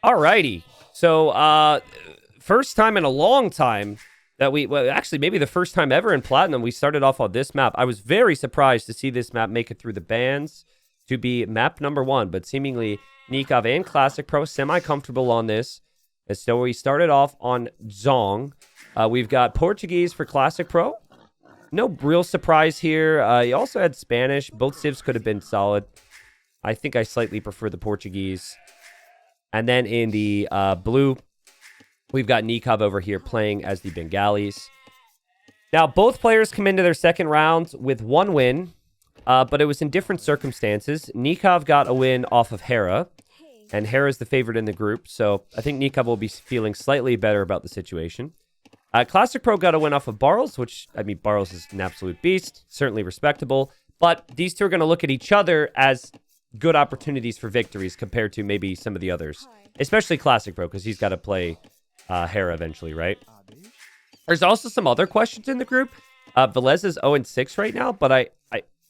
Alrighty. So, first time in a long time that well, actually, maybe the first time ever in Platinum, we started off on this map. I was very surprised to see this map make it through the bans to be map number 1, but seemingly Nicov and Classicpro semi-comfortable on this. And so we started off on Zong. We've got Portuguese for Classicpro. No real surprise here. You also had Spanish. Both civs could have been solid. I think I slightly prefer the Portuguese. And then in the blue, we've got Nikov over here playing as the Bengalis. Now, both players come into their second round with 1 win, but it was in different circumstances. Nikov got a win off of Hera, and Hera's the favorite in the group, so I think Nikov will be feeling slightly better about the situation. Classicpro got a win off of Barles, which, I mean, Barles is an absolute beast, certainly respectable, but these two are going to look at each other as good opportunities for victories compared to maybe some of the others, especially Classicpro, because he's got to play Hera eventually, right? There's also some other questions in the group. Velez is 0-6 right now, but I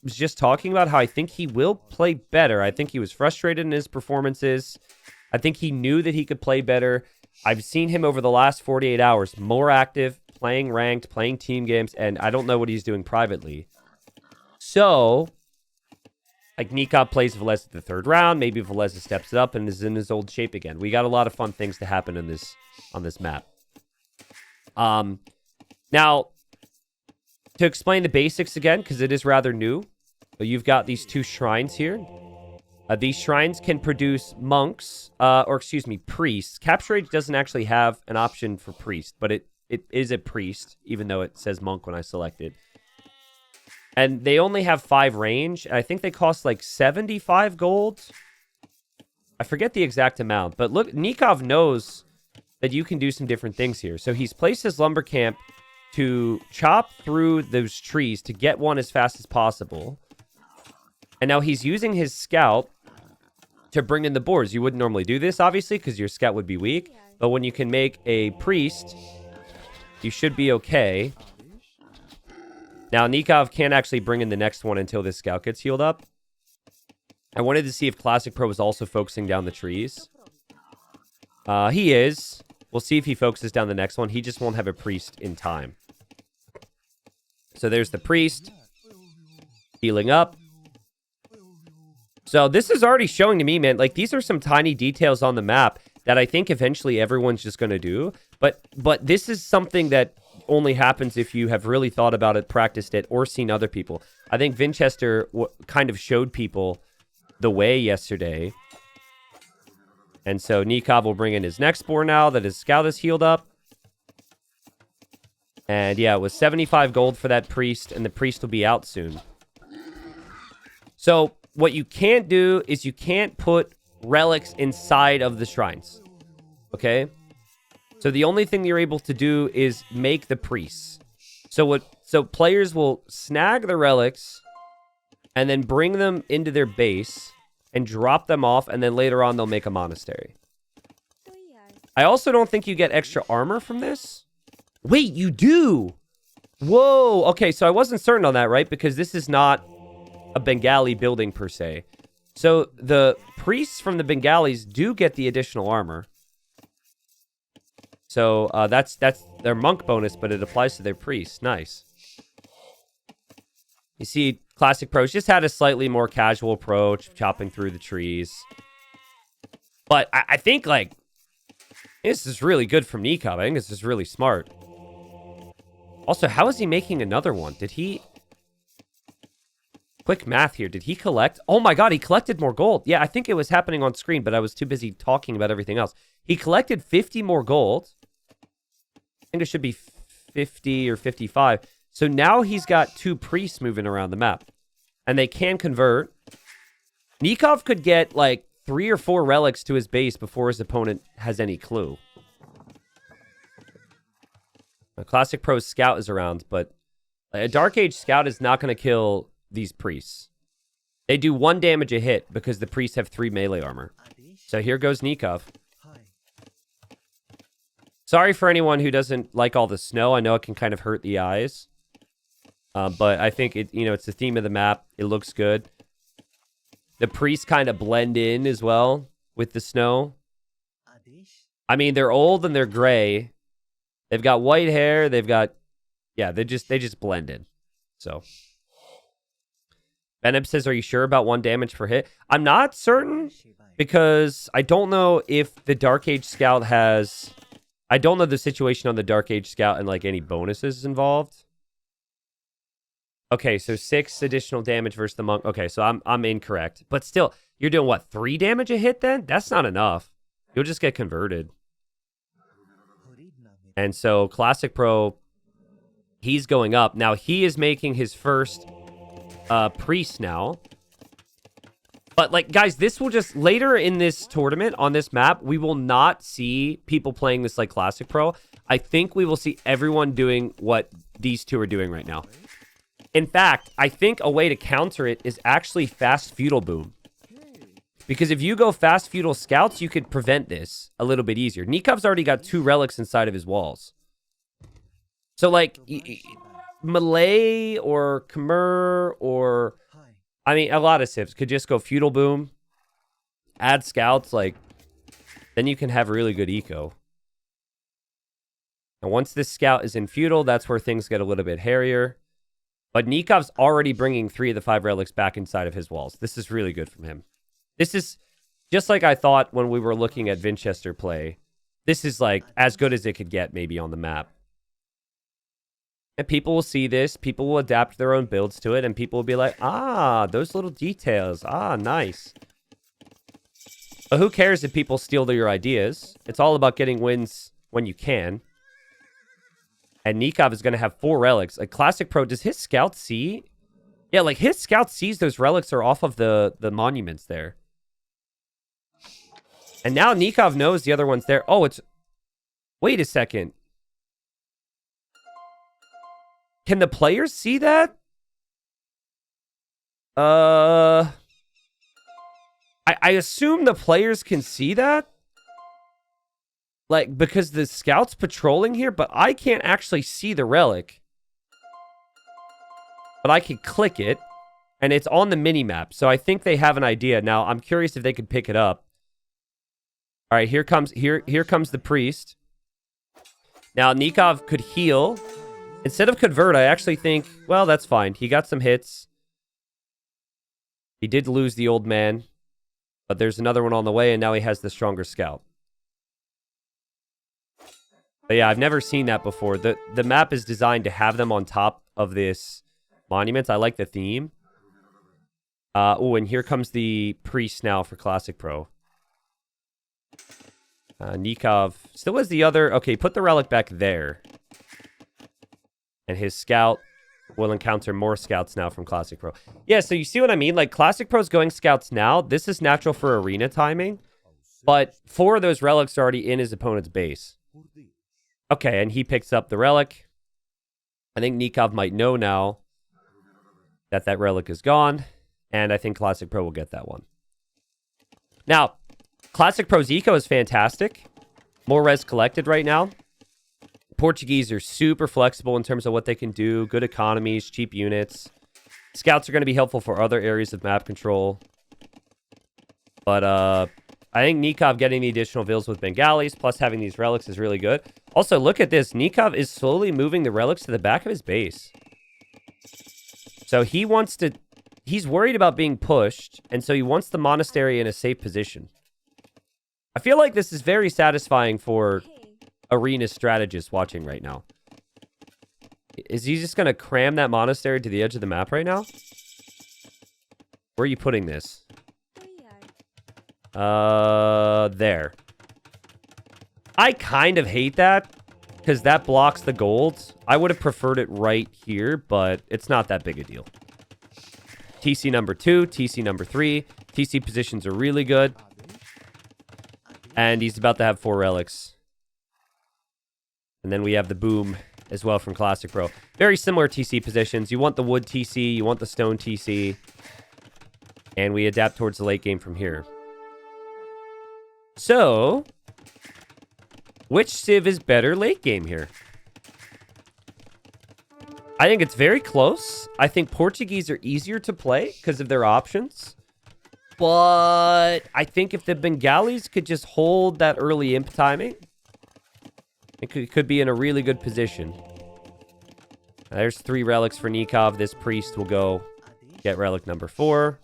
was just talking about how I think he will play better. I think he was frustrated in his performances. I think he knew that he could play better. I've seen him over the last 48 hours more active, playing ranked, playing team games, and I don't know what he's doing privately. So, like, Nikov plays Velez at the 3rd round. Maybe Velez steps up and is in his old shape again. We got a lot of fun things to happen on this map. Now, to explain the basics again, because it is rather new, you've got these 2 shrines here. These shrines can produce monks, priests. Capture Age doesn't actually have an option for priest, but it is a priest, even though it says monk when I select it. And they only have 5 range. I think they cost like 75 gold. I forget the exact amount, but look, Nikov knows that you can do some different things here. So he's placed his lumber camp to chop through those trees to get one as fast as possible. And now he's using his scout to bring in the boars. You wouldn't normally do this, obviously, because your scout would be weak. But when you can make a priest, you should be okay. Now, Nikov can't actually bring in the next one until this scout gets healed up. I wanted to see if Classicpro was also focusing down the trees. He is. We'll see if he focuses down the next one. He just won't have a priest in time. So there's the priest. Healing up. So this is already showing to me, man, like, these are some tiny details on the map that I think eventually everyone's just going to do. But this is something that only happens if you have really thought about it, practiced it, or seen other people. I think Vinchester kind of showed people the way yesterday. And so Nikov will bring in his next boar now that his scout is healed up. And yeah, it was 75 gold for that priest, and the priest will be out soon. So what you can't do is you can't put relics inside of the shrines. Okay? So the only thing you're able to do is make the priests. So players will snag the relics and then bring them into their base and drop them off, and then later on they'll make a monastery. I also don't think you get extra armor from this. Wait, you do! Whoa! Okay, so I wasn't certain on that, right? Because this is not a Bengali building per se. So the priests from the Bengalis do get the additional armor. So that's their monk bonus, but it applies to their priests. Nice. You see, Classicpro's just had a slightly more casual approach, chopping through the trees. But I think, like, this is really good from Nikov. I think this is really smart. Also, how is he making another one? Did he... Quick math here. Did he collect? Oh my god, he collected more gold. Yeah, I think it was happening on screen, but I was too busy talking about everything else. He collected 50 more gold. I think it should be 50 or 55. So now he's got 2 priests moving around the map. And they can convert. Nikov could get like 3 or 4 relics to his base before his opponent has any clue. A Classicpro's scout is around, but a Dark Age scout is not going to kill these priests. They do 1 damage a hit because the priests have 3 melee armor. So here goes Nikov. Sorry for anyone who doesn't like all the snow. I know it can kind of hurt the eyes. But I think it's the theme of the map. It looks good. The priests kind of blend in as well with the snow. I mean, they're old and they're gray. They've got white hair. They've got, yeah, they just blend in. So, Beneb says, "Are you sure about 1 damage per hit?" I'm not certain because I don't know if the Dark Age Scout has. I don't know the situation on the Dark Age Scout and like any bonuses involved. Okay, so 6 additional damage versus the monk. Okay, so I'm incorrect, but still, you're doing what, 3 damage a hit? Then that's not enough. You'll just get converted. And so Classicpro, he's going up now. He is making his first priest now. But like, guys, this will just later in this tournament on this map, we will not see people playing this like Classicpro. I think we will see everyone doing what these two are doing right now. In fact, I think a way to counter it is actually fast Feudal boom. Because if you go fast Feudal scouts, you could prevent this a little bit easier. Nikov's already got 2 relics inside of his walls. So like Malay or Khmer or, I mean, a lot of civs could just go Feudal boom, add scouts, like, then you can have really good eco. And once this scout is in Feudal, that's where things get a little bit hairier. But Nikov's already bringing 3 of the 5 relics back inside of his walls. This is really good from him. This is just like I thought when we were looking at Winchester play. This is like as good as it could get maybe on the map. And people will see this. People will adapt their own builds to it. And people will be like, ah, those little details. Ah, nice. But who cares if people steal your ideas? It's all about getting wins when you can. And Nicov is going to have 4 relics. Like Classicpro, does his scout see? Yeah, like his scout sees those relics are off of the monuments there. And now Nicov knows the other one's there. Oh, it's... Wait a second. Can the players see that? I assume the players can see that. Like, because the scout's patrolling here, but I can't actually see the relic. But I can click it, and it's on the mini-map. So I think they have an idea. Now, I'm curious if they could pick it up. All right, here comes the priest. Now, Nikov could heal. Instead of convert, I actually think, well, that's fine. He got some hits. He did lose the old man. But there's another one on the way, and now he has the stronger scout. But yeah, I've never seen that before. The map is designed to have them on top of this monument. I like the theme. Oh, and here comes the priest now for Classicpro. Nikov still has the other... Okay, put the relic back there. And his scout will encounter more scouts now from Classicpro. Yeah, so you see what I mean? Like, Classicpro's going scouts now. This is natural for arena timing. But 4 of those relics are already in his opponent's base. Okay, and he picks up the relic. I think Nikov might know now that that relic is gone. And I think Classicpro will get that one. Now, Classicpro's eco is fantastic. More res collected right now. Portuguese are super flexible in terms of what they can do. Good economies, cheap units. Scouts are going to be helpful for other areas of map control. But I think Nikov getting the additional vills with Bengalis, plus having these relics is really good. Also, look at this. Nikov is slowly moving the relics to the back of his base. So he wants to... He's worried about being pushed, and so he wants the monastery in a safe position. I feel like this is very satisfying for arena strategists watching right now. Is he just going to cram that monastery to the edge of the map right now? Where are you putting this? There. I kind of hate that, because that blocks the gold. I would have preferred it right here, but it's not that big a deal. TC number 2, TC number 3. TC positions are really good. And he's about to have 4 relics. And then we have the boom as well from Classicpro. Very similar TC positions. You want the wood TC, you want the stone TC. And we adapt towards the late game from here. So, which civ is better late game here? I think it's very close. I think Portuguese are easier to play because of their options. But I think if the Bengalis could just hold that early imp timing, It could be in a really good position. There's 3 relics for Nicov. This priest will go get relic number 4.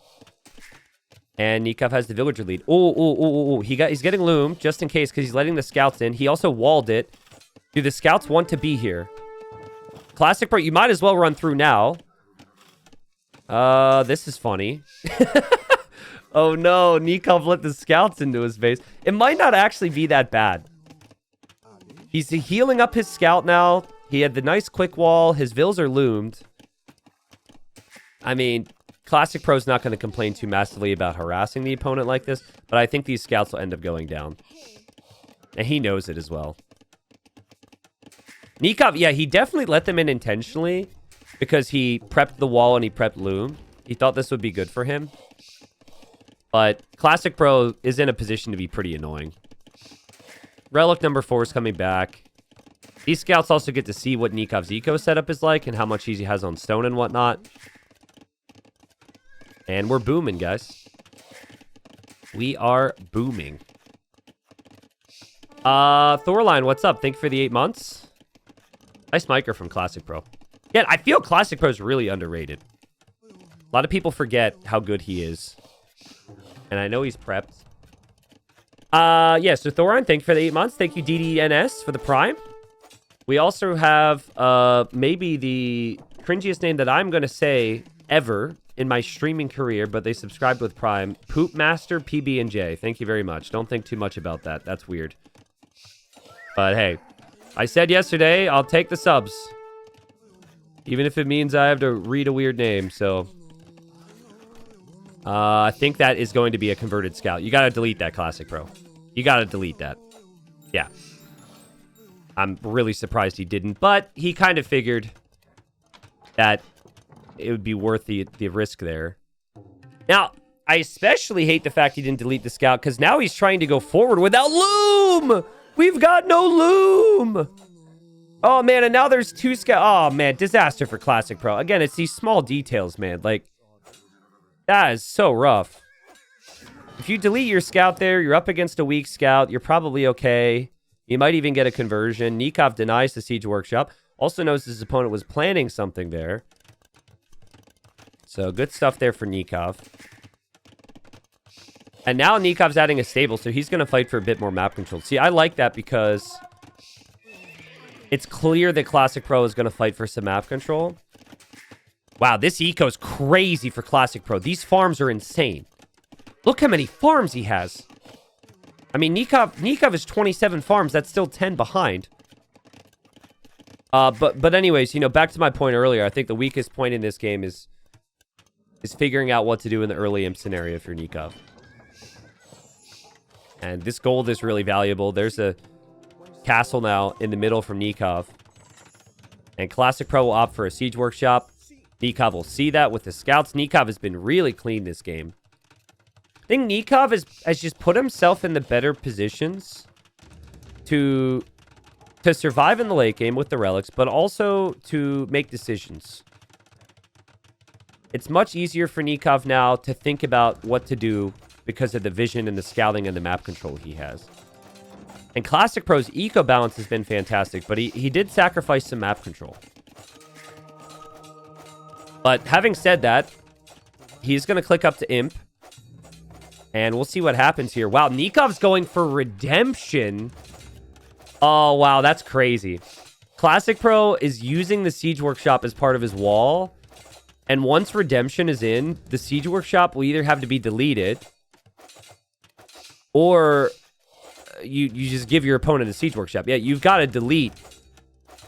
And Nicov has the villager lead. Oh. He's getting loom just in case because he's letting the scouts in. He also walled it. Do the scouts want to be here? Classicpro, you might as well run through now. This is funny. Oh no, Nikov let the scouts into his base. It might not actually be that bad. He's healing up his scout now. He had the nice quick wall. His vills are loomed. I mean, Classicpro's not going to complain too massively about harassing the opponent like this, but I think these scouts will end up going down. And he knows it as well. Nikov, yeah, he definitely let them in intentionally because he prepped the wall and he prepped loom. He thought this would be good for him. But Classicpro is in a position to be pretty annoying. Relic number 4 is coming back. These scouts also get to see what Nikov's eco setup is like and how much he has on stone and whatnot. And we're booming, guys. We are booming. Thorline, what's up? Thank you for the 8 months. Nice micro from Classicpro. Yeah, I feel Classicpro is really underrated. A lot of people forget how good he is. And I know he's prepped. Yeah, so Thorin, thank you for the 8 months. Thank you, DDNS, for the Prime. We also have maybe the cringiest name that I'm going to say ever in my streaming career, but they subscribed with Prime. Poop Master PB&J. Thank you very much. Don't think too much about that. That's weird. But hey, I said yesterday, I'll take the subs. Even if it means I have to read a weird name, so... I think that is going to be a converted scout. You gotta delete that, Classicpro. You gotta delete that. Yeah. I'm really surprised he didn't, but he kind of figured that it would be worth the risk there. Now, I especially hate the fact he didn't delete the scout, because now he's trying to go forward without loom! We've got no loom! Oh, man, and now there's 2 scouts. Oh, man, disaster for Classicpro. Again, it's these small details, man. Like, that is so rough. If you delete your scout there, you're up against a weak scout. You're probably okay. You might even get a conversion. Nicov denies the siege workshop. Also knows his opponent was planning something there. So good stuff there for Nicov. And now Nikov's adding a stable, so he's going to fight for a bit more map control. See, I like that because it's clear that Classicpro is going to fight for some map control. Wow, this eco is crazy for Classicpro. These farms are insane. Look how many farms he has. I mean, Nicov is 27 farms. That's still 10 behind. But anyways, you know, back to my point earlier. I think the weakest point in this game is figuring out what to do in the early imp scenario for Nicov. And this gold is really valuable. There's a castle now in the middle from Nicov. And Classicpro will opt for a siege workshop. Nicov will see that with the scouts. Nicov has been really clean this game. I think Nicov has just put himself in the better positions to survive in the late game with the relics, but also to make decisions. It's much easier for Nicov now to think about what to do because of the vision and the scouting and the map control he has. And Classicpro's eco balance has been fantastic, but he did sacrifice some map control. But having said that, he's going to click up to Imp. And we'll see what happens here. Wow, Nikov's going for redemption. Oh, wow, that's crazy. Classicpro is using the Siege Workshop as part of his wall. And once redemption is in, the Siege Workshop will either have to be deleted, or you just give your opponent the Siege Workshop. Yeah, you've got to delete.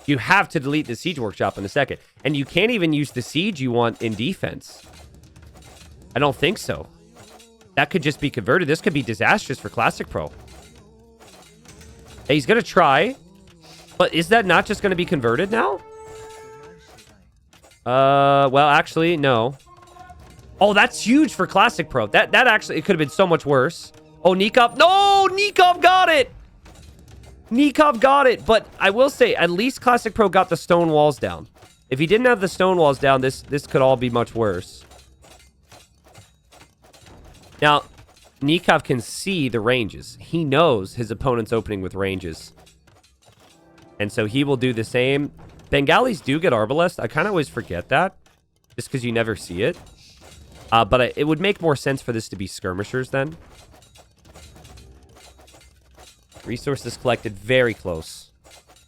You have to delete the Siege Workshop in a second. And you can't even use the Siege you want in defense. I don't think so. That could just be converted. This could be disastrous for Classicpro. Hey, he's going to try. But is that not just going to be converted now? Well, actually, no. Oh, that's huge for Classicpro. That actually, it could have been so much worse. Oh, Nikov. No, Nikov got it. Nikov got it. But I will say, at least Classicpro got the stone walls down. If he didn't have the stone walls down, this could all be much worse. Now, Nikov can see the ranges. He knows his opponent's opening with ranges. And so he will do the same. Bengalis do get Arbalest. I kind of always forget that, just because you never see it. But it would make more sense for this to be skirmishers then. Resources collected very close.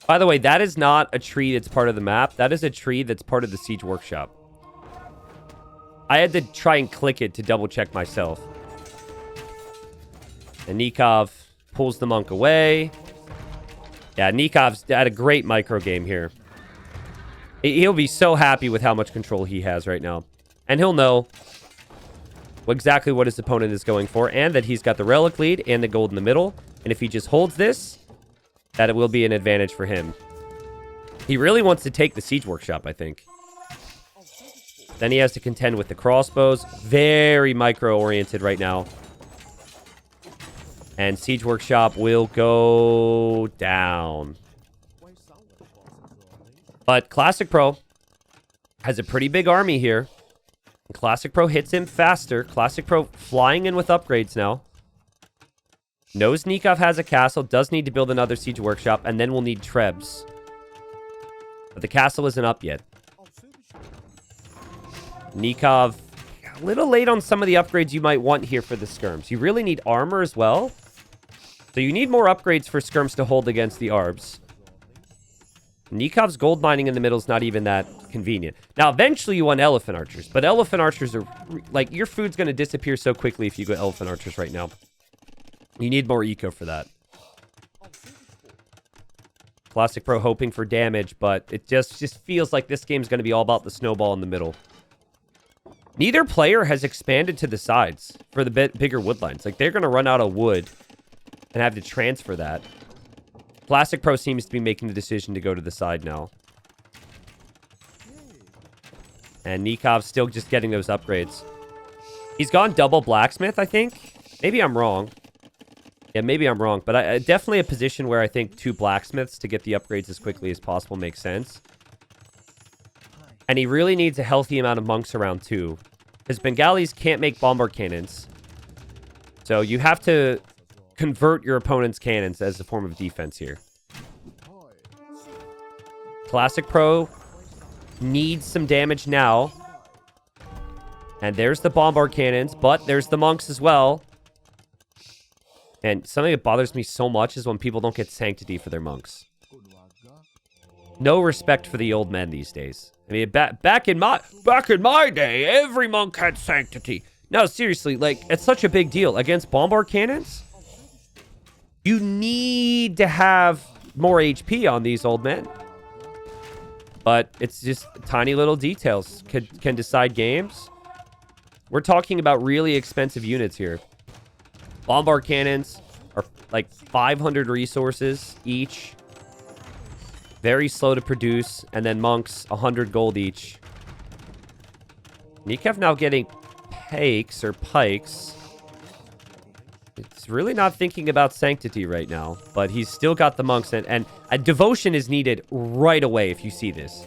By the way, that is not a tree that's part of the map. That is a tree that's part of the siege workshop. I had to try and click it to double check myself. And Nikov pulls the monk away. Yeah, Nikov's had a great micro game here. He'll be so happy with how much control he has right now. And he'll know exactly what his opponent is going for, and that he's got the relic lead and the gold in the middle. And if he just holds this, that it will be an advantage for him. He really wants to take the siege workshop, I think. Then he has to contend with the crossbows. Very micro-oriented right now. And siege workshop will go down. But Classicpro has a pretty big army here. Classicpro hits him faster. Classicpro flying in with upgrades now. Knows Nicov has a castle. Does need to build another siege workshop. And then we'll need Trebs. But the castle isn't up yet. Nikov, a little late on some of the upgrades you might want here for the skirms. You really need armor as well. So you need more upgrades for skirms to hold against the arbs. Nikov's gold mining in the middle is not even that convenient. Now, eventually you want elephant archers. But elephant archers are, like, your food's going to disappear so quickly if you go elephant archers right now. You need more eco for that. Classicpro hoping for damage, but it just feels like this game's going to be all about the snowball in the middle. Neither player has expanded to the sides for the bigger wood lines. Like, they're going to run out of wood and have to transfer that. Classicpro seems to be making the decision to go to the side now. And Nikov's still just getting those upgrades. He's gone double blacksmith, I think. Maybe I'm wrong. Yeah, maybe I'm wrong. But definitely a position where I think 2 blacksmiths to get the upgrades as quickly as possible makes sense. And he really needs a healthy amount of monks around too. Because Bengalis can't make bombard cannons. So you have to convert your opponent's cannons as a form of defense here. Classicpro needs some damage now. And there's the bombard cannons, but there's the monks as well. And something that bothers me so much is when people don't get sanctity for their monks. No respect for the old men these days. I mean, back in my day, every monk had sanctity. No, seriously, like, it's such a big deal. Against bombard cannons, you need to have more HP on these old men. But it's just tiny little details can decide games. We're talking about really expensive units here. Bombard cannons are like 500 resources each. Very slow to produce. And then monks, 100 gold each. Nikov now getting pikes or pikes. It's really not thinking about sanctity right now. But he's still got the monks. And a devotion is needed right away if you see this.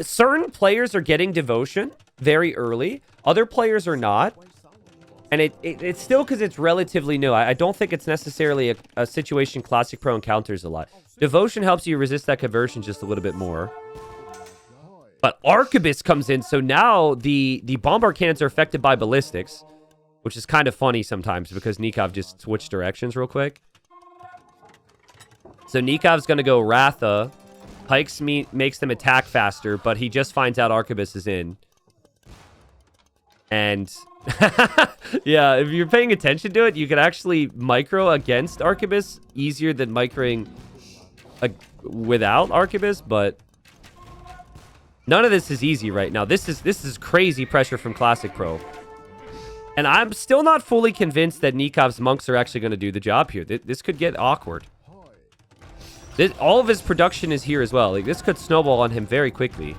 Certain players are getting devotion very early. Other players are not. And it's still because it's relatively new. I don't think it's necessarily a situation Classicpro encounters a lot. Devotion helps you resist that conversion just a little bit more. But Arquebus comes in, so now the bombard cannons are affected by ballistics, which is kind of funny sometimes because Nikov just switched directions real quick. So Nikov's going to go Ratha. Pikes makes them attack faster, but he just finds out Arquebus is in. And yeah, if you're paying attention to it, you can actually micro against Arquebus easier than microing without Arquebus, but none of this is easy right now. This is crazy pressure from Classicpro. And I'm still not fully convinced that Nikov's monks are actually going to do the job here. This could get awkward. All of his production is here as well. Like, this could snowball on him very quickly.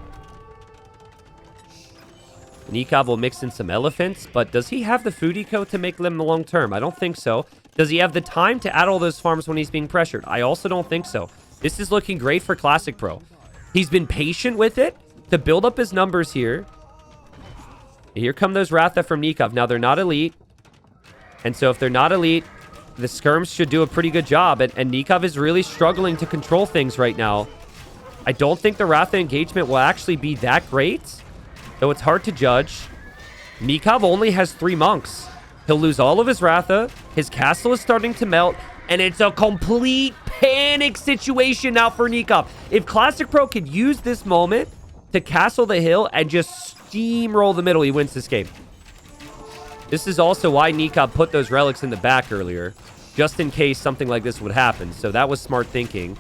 Nikov will mix in some elephants, but does he have the food eco to make them long term? I don't think so. Does he have the time to add all those farms when he's being pressured? I also don't think so. This is looking great for Classicpro. He's been patient with it to build up his numbers here. Here come those Ratha from Nikov. Now, they're not elite. And so if they're not elite, The skirms should do a pretty good job, and Nikov is really struggling to control things right now. I don't think the Ratha engagement will actually be that great, though it's hard to judge. Nikov only has 3 monks. He'll lose all of his Ratha. His castle is starting to melt, and it's a complete panic situation now for Nikov. If Classicpro could use this moment to castle the hill and just steamroll the middle, he wins this game. This is also why Nikov put those relics in the back earlier, just in case something like this would happen. So that was smart thinking.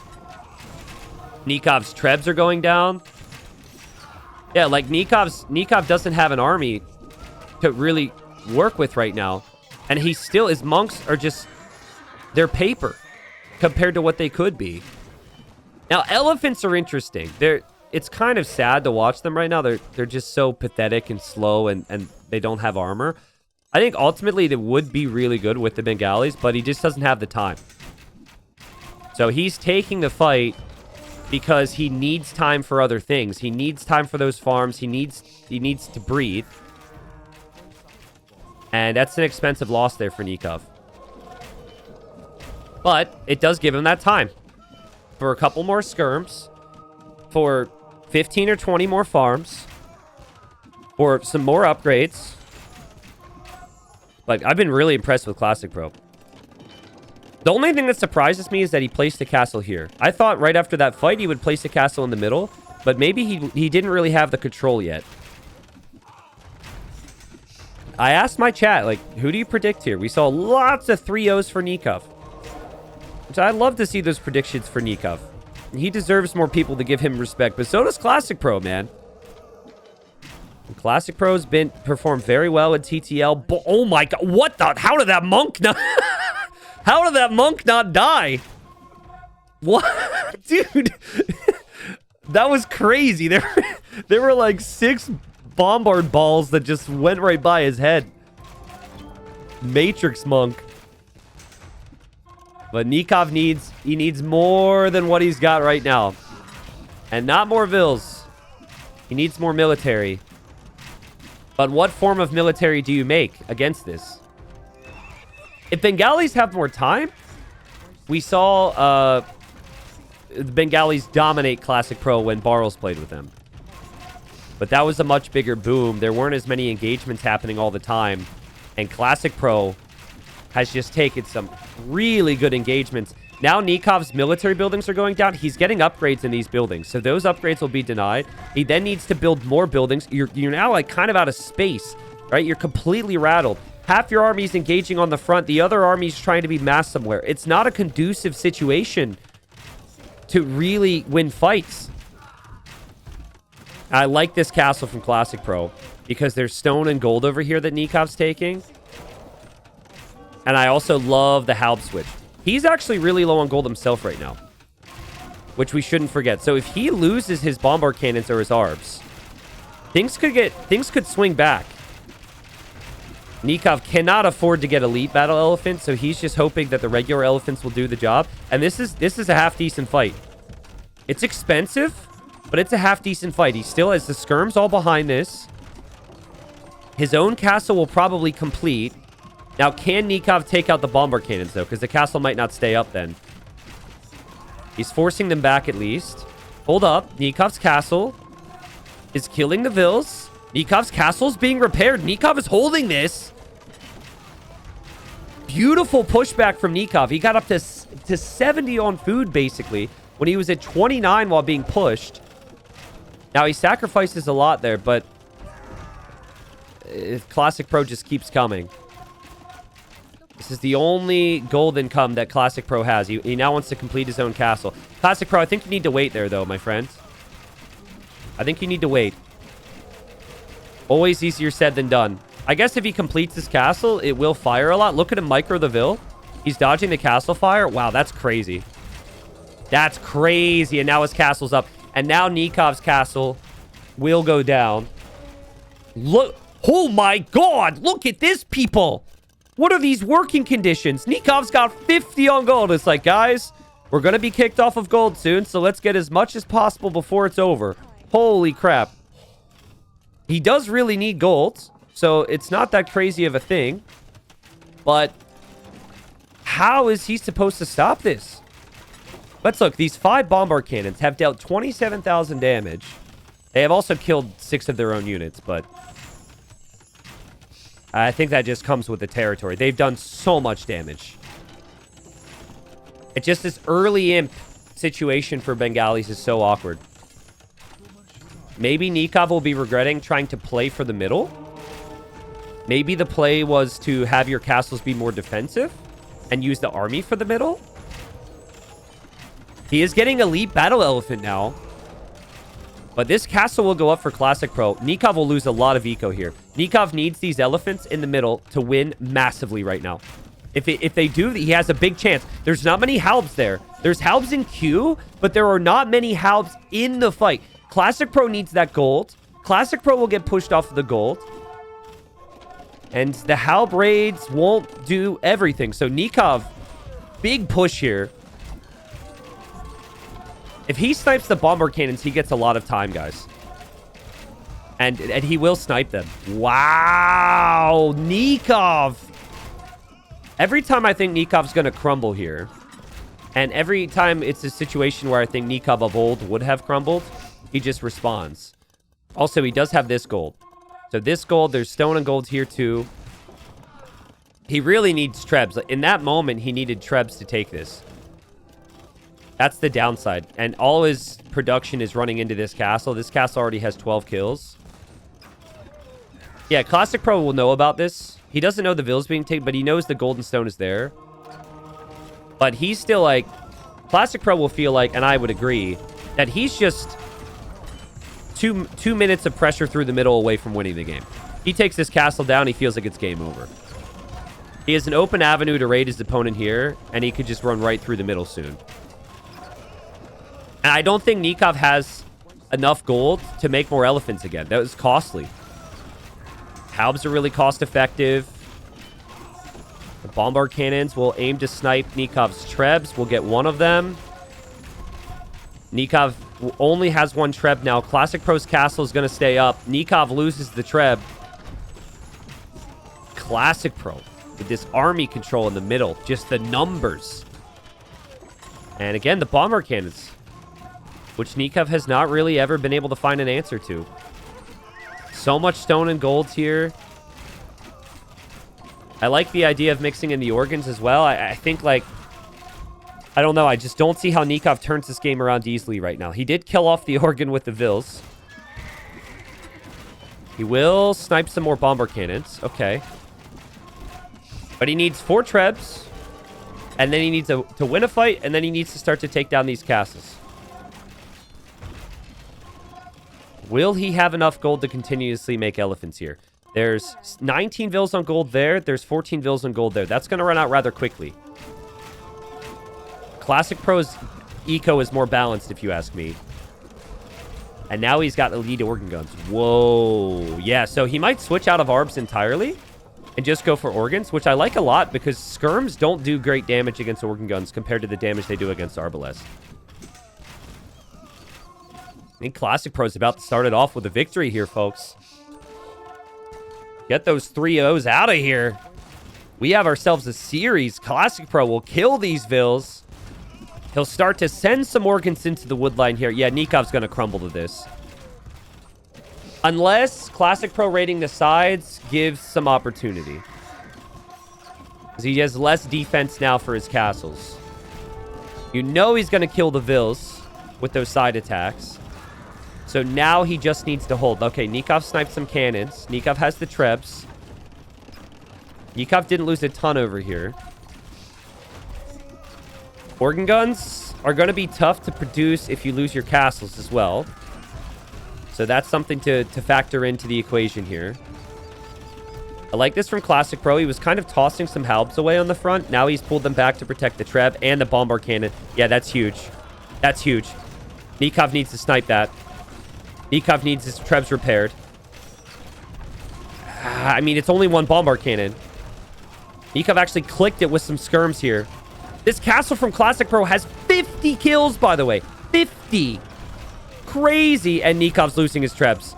Nikov's trebs are going down. Yeah, like Nikov doesn't have an army to really work with right now. And he still, his monks are just, they're paper compared to what they could be. Now, elephants are interesting. It's kind of sad to watch them right now. They're just so pathetic and slow, and they don't have armor. I think ultimately they would be really good with the Bengalis, but he just doesn't have the time. So he's taking the fight because he needs time for other things. He needs time for those farms. He needs to breathe. And that's an expensive loss there for Nikov. But it does give him that time for a couple more skirms, for 15 or 20 more farms, for some more upgrades. Like, I've been really impressed with Classicpro. The only thing that surprises me is that he placed a castle here. I thought right after that fight he would place a castle in the middle, but maybe he didn't really have the control yet. I asked my chat, like, who do you predict here? We saw lots of 3-0s for Nikov. Which I'd love to see those predictions for Nikov. He deserves more people to give him respect, but so does Classicpro, man. Classicpro's been performed very well in TTL. Oh my god, what the? How did that monk not? How did that monk not die? What, dude? That was crazy. There were like 6 bombard balls that just went right by his head. Matrix monk. But Nikov needs more than what he's got right now, and not more vills. He needs more military. But what form of military do you make against this? If Bengalis have more time, we saw the Bengalis dominate Classicpro when Barrels played with them. But that was a much bigger boom. There weren't as many engagements happening all the time. And Classicpro has just taken some really good engagements. Now Nikov's military buildings are going down. He's getting upgrades in these buildings, so those upgrades will be denied. He then needs to build more buildings. You're now like kind of out of space, right? You're completely rattled. Half your army's engaging on the front. The other army's trying to be massed somewhere. It's not a conducive situation to really win fights. I like this castle from Classicpro because there's stone and gold over here that Nikov's taking. And I also love the Halb switch. He's actually really low on gold himself right now, which we shouldn't forget. So if he loses his bombard cannons or his arbs, things could swing back. Nikov cannot afford to get elite battle elephants, so he's just hoping that the regular elephants will do the job. And this is a half decent fight. It's expensive, but it's a half decent fight. He still has the skirms all behind this. His own castle will probably complete. Now, can Nikov take out the bombard cannons, though? Because the castle might not stay up then. He's forcing them back, at least. Hold up. Nikov's castle is killing the vills. Nikov's castle is being repaired. Nikov is holding this. Beautiful pushback from Nikov. He got up to 70 on food, basically, when he was at 29 while being pushed. Now, he sacrifices a lot there, but Classicpro just keeps coming. This is the only gold income that Classicpro has. He now wants to complete his own castle. Classicpro, I think you need to wait there, though, my friend. I think you need to wait. Always easier said than done. I guess if he completes his castle, it will fire a lot. Look at him micro the Vil. He's dodging the castle fire. Wow, that's crazy. That's crazy. And now his castle's up. And now Nikov's castle will go down. Look. Oh, my God. Look at this, people. What are these working conditions? Nikov's got 50 on gold. It's like, guys, we're going to be kicked off of gold soon, so let's get as much as possible before it's over. Holy crap. He does really need gold, so it's not that crazy of a thing. But How is he supposed to stop this? Let's look. These 5 bombard cannons have dealt 27,000 damage. They have also killed 6 of their own units, but I think that just comes with the territory. They've done so much damage. It's just this early imp situation for Bengalis is so awkward. Maybe Nicov will be regretting trying to play for the middle. Maybe the play was to have your castles be more defensive and use the army for the middle. He is getting elite battle elephant now. But this castle will go up for Classicpro. Nicov will lose a lot of eco here. Nicov needs these elephants in the middle to win massively right now. If they do, he has a big chance. There's not many halbs there. There's halbs in queue, but there are not many halbs in the fight. Classicpro needs that gold. Classicpro will get pushed off of the gold. And the halb raids won't do everything. So Nicov, big push here. If he snipes the bombard cannons, he gets a lot of time, guys. And he will snipe them. Wow, Nicov. Every time I think Nikov's going to crumble here, and every time it's a situation where I think Nicov of old would have crumbled, he just responds. Also, he does have this gold. So this gold, there's stone and gold here too. He really needs trebs. In that moment, he needed trebs to take this. That's the downside. And all his production is running into this castle. This castle already has 12 kills. Yeah, Classicpro will know about this. He doesn't know the Ville's being taken, but he knows the golden stone is there. But he's still like... Classicpro will feel like, and I would agree, that he's just two minutes of pressure through the middle away from winning the game. He takes this castle down, he feels like it's game over. He has an open avenue to raid his opponent here, and he could just run right through the middle soon. And I don't think Nicov has enough gold to make more elephants again. That was costly. Halbs are really cost-effective. The bombard cannons will aim to snipe Nikov's trebs. We'll get one of them. Nicov only has 1 treb now. Classicpro's castle is going to stay up. Nicov loses the treb. Classicpro with this army control in the middle. Just the numbers. And again, the bombard cannons, which Nicov has not really ever been able to find an answer to. So much stone and gold here. I like the idea of mixing in the organs as well. I think, like... I don't know. I just don't see how Nicov turns this game around easily right now. He did kill off the organ with the Vills. He will snipe some more bomber cannons. Okay. But he needs 4 trebs. And then he needs to win a fight. And then he needs to start to take down these castles. Will he have enough gold to continuously make elephants here? There's 19 Vills on gold there. There's 14 Vills on gold there. That's going to run out rather quickly. Classicpro's eco is more balanced, if you ask me. And now he's got elite organ guns. Whoa. Yeah, so he might switch out of arbs entirely and just go for organs, which I like a lot because skirms don't do great damage against organ guns compared to the damage they do against arbalest. I think Classicpro is about to start it off with a victory here, folks. Get those 3-0s out of here. We have ourselves a series. Classicpro will kill these Vills. He'll start to send some organs into the woodline here. Yeah, Nikov's going to crumble to this. Unless Classicpro raiding the sides gives some opportunity. Because he has less defense now for his castles. You know he's going to kill the Vills with those side attacks. So now he just needs to hold. Okay, Nicov sniped some cannons. Nicov has the trebs. Nicov didn't lose a ton over here. Organ guns are going to be tough to produce if you lose your castles as well. So that's something to factor into the equation here. I like this from Classicpro. He was kind of tossing some halbs away on the front. Now he's pulled them back to protect the treb and the bombard cannon. Yeah, that's huge. That's huge. Nicov needs to snipe that. Nicov needs his trebs repaired. I mean, it's only 1 bombard cannon. Nicov actually clicked it with some skirms here. This castle from Classicpro has 50 kills, by the way. 50. Crazy. And Nikov's losing his trebs.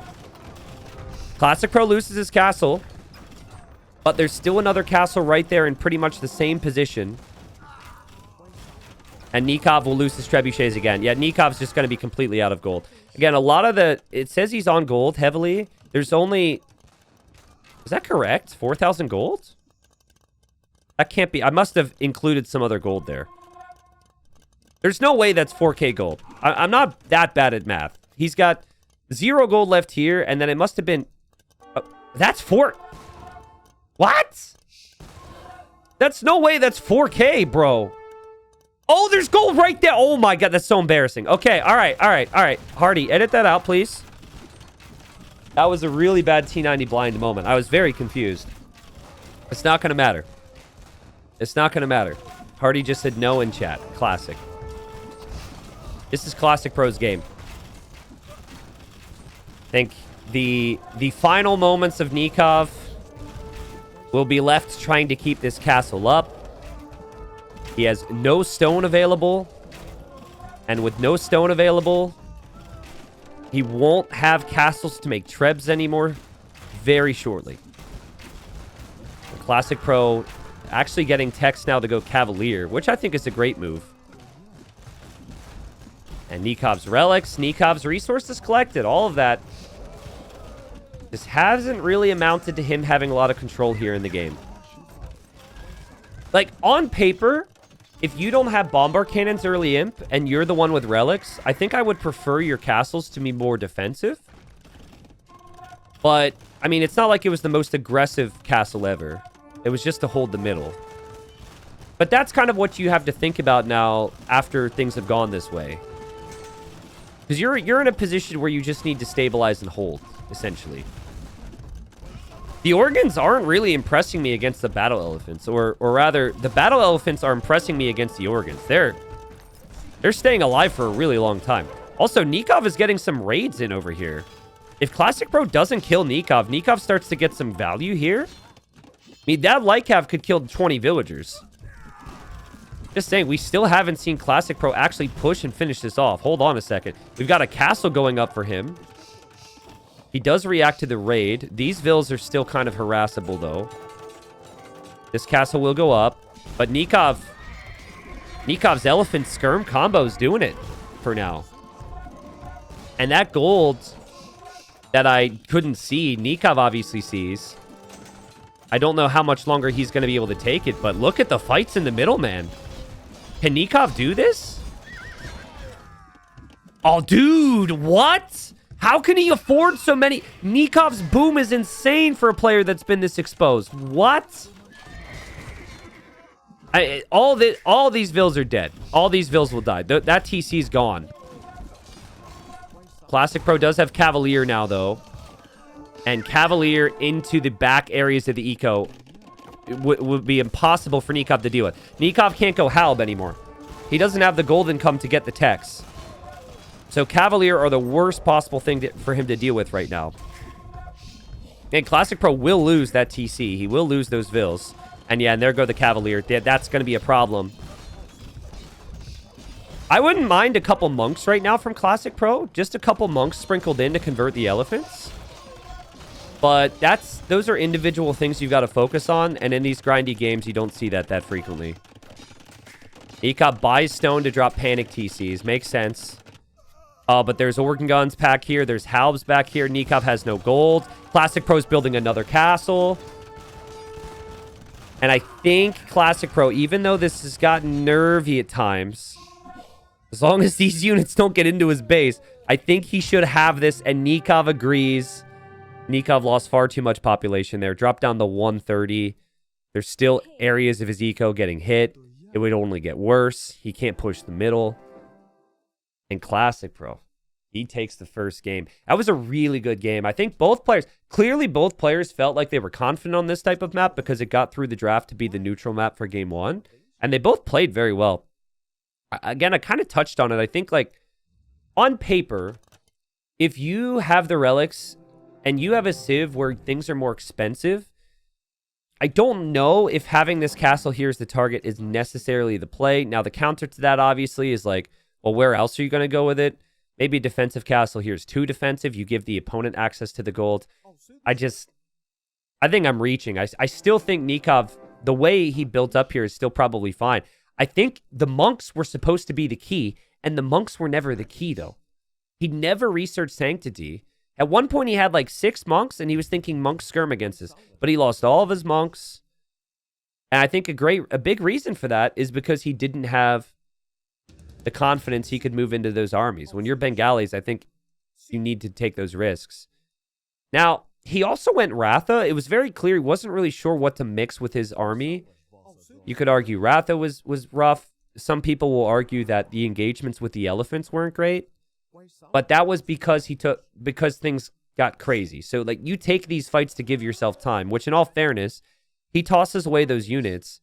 Classicpro loses his castle. But there's still another castle right there in pretty much the same position. And Nicov will lose his trebuchets again. Yeah, Nikov's just going to be completely out of gold. Again, a lot of the... It says he's on gold heavily. There's only... Is that correct? 4,000 gold? That can't be... I must have included some other gold there. There's no way that's 4K gold. I'm not that bad at math. He's got 0 gold left here, and then it must have been... that's 4... What? That's no way that's 4K, bro. Oh, there's gold right there. Oh my god, that's so embarrassing. Okay, all right. Hardy, edit that out, please. That was a really bad T90 blind moment. I was very confused. It's not going to matter. It's not going to matter. Hardy just said no in chat. Classic. This is Classicpro's game. I think the final moments of Nikov will be left trying to keep this castle up. He has no stone available. And with no stone available, he won't have castles to make trebs anymore very shortly. Classicpro actually getting text now to go Cavalier, which I think is a great move. And Nikov's relics, Nikov's resources collected, all of that. This hasn't really amounted to him having a lot of control here in the game. Like, on paper, if you don't have bombard cannons early imp and you're the one with relics, I think I would prefer your castles to be more defensive. But, I mean, it's not like it was the most aggressive castle ever. It was just to hold the middle. But that's kind of what you have to think about now after things have gone this way. Because you're in a position where you just need to stabilize and hold, essentially. The organs aren't really impressing me against the battle elephants. Or rather, the battle elephants are impressing me against the organs. They're staying alive for a really long time. Also, Nikov is getting some raids in over here. If Classicpro doesn't kill Nikov, Nikov starts to get some value here. I mean, that Lycav could kill 20 villagers. Just saying, we still haven't seen Classicpro actually push and finish this off. Hold on a second. We've got a castle going up for him. He does react to the raid. These vills are still kind of harassable, though. This castle will go up. But Nikov's elephant skirm combo is doing it for now. And that gold that I couldn't see, Nikov obviously sees. I don't know how much longer he's going to be able to take it, but look at the fights in the middle, man. Can Nikov do this? Oh, dude, what? How can he afford so many? Nikov's boom is insane for a player that's been this exposed. What? All these vills are dead. All these vills will die. That TC's gone. Classicpro does have Cavalier now, though. And Cavalier into the back areas of the eco would be impossible for Nikov to deal with. Nikov can't go Halb anymore. He doesn't have the gold income to get the techs. So Cavalier are the worst possible thing for him to deal with right now. And Classicpro will lose that TC. He will lose those vills. And yeah, and there go the Cavalier. That's going to be a problem. I wouldn't mind a couple monks right now from Classicpro. Just a couple monks sprinkled in to convert the elephants. But those are individual things you've got to focus on. And in these grindy games, you don't see that frequently. Nikov buys stone to drop panic TCs. Makes sense. But there's organ guns back here. There's halbs back here. Nikov has no gold. Classicpro's building another castle. And I think Classicpro, even though this has gotten nervy at times, as long as these units don't get into his base, I think he should have this. And Nikov agrees. Nikov lost far too much population there. Dropped down to 130. There's still areas of his eco getting hit. It would only get worse. He can't push the middle. And Classicpro, he takes the first game. That was a really good game. I think both players felt like they were confident on this type of map because it got through the draft to be the neutral map for game one. And they both played very well. Again, I kind of touched on it. I think, like, on paper, if you have the relics and you have a civ where things are more expensive, I don't know if having this castle here as the target is necessarily the play. Now, the counter to that, obviously, is like, well, where else are you going to go with it? Maybe a defensive castle here is too defensive. You give the opponent access to the gold. I think I'm reaching. I still think Nikov, the way he built up here is still probably fine. I think the monks were supposed to be the key, and the monks were never the key, though. He never researched sanctity. At one point, he had like 6 monks, and he was thinking monks skirm against us, but he lost all of his monks. And I think a big reason for that is because he didn't have the confidence he could move into those armies. When you're Bengalis, I think you need to take those risks. Now, he also went Ratha. It was very clear he wasn't really sure what to mix with his army. You could argue Ratha was rough. Some people will argue that the engagements with the elephants weren't great. But that was because things got crazy. So, like, you take these fights to give yourself time, which in all fairness, he tosses away those units,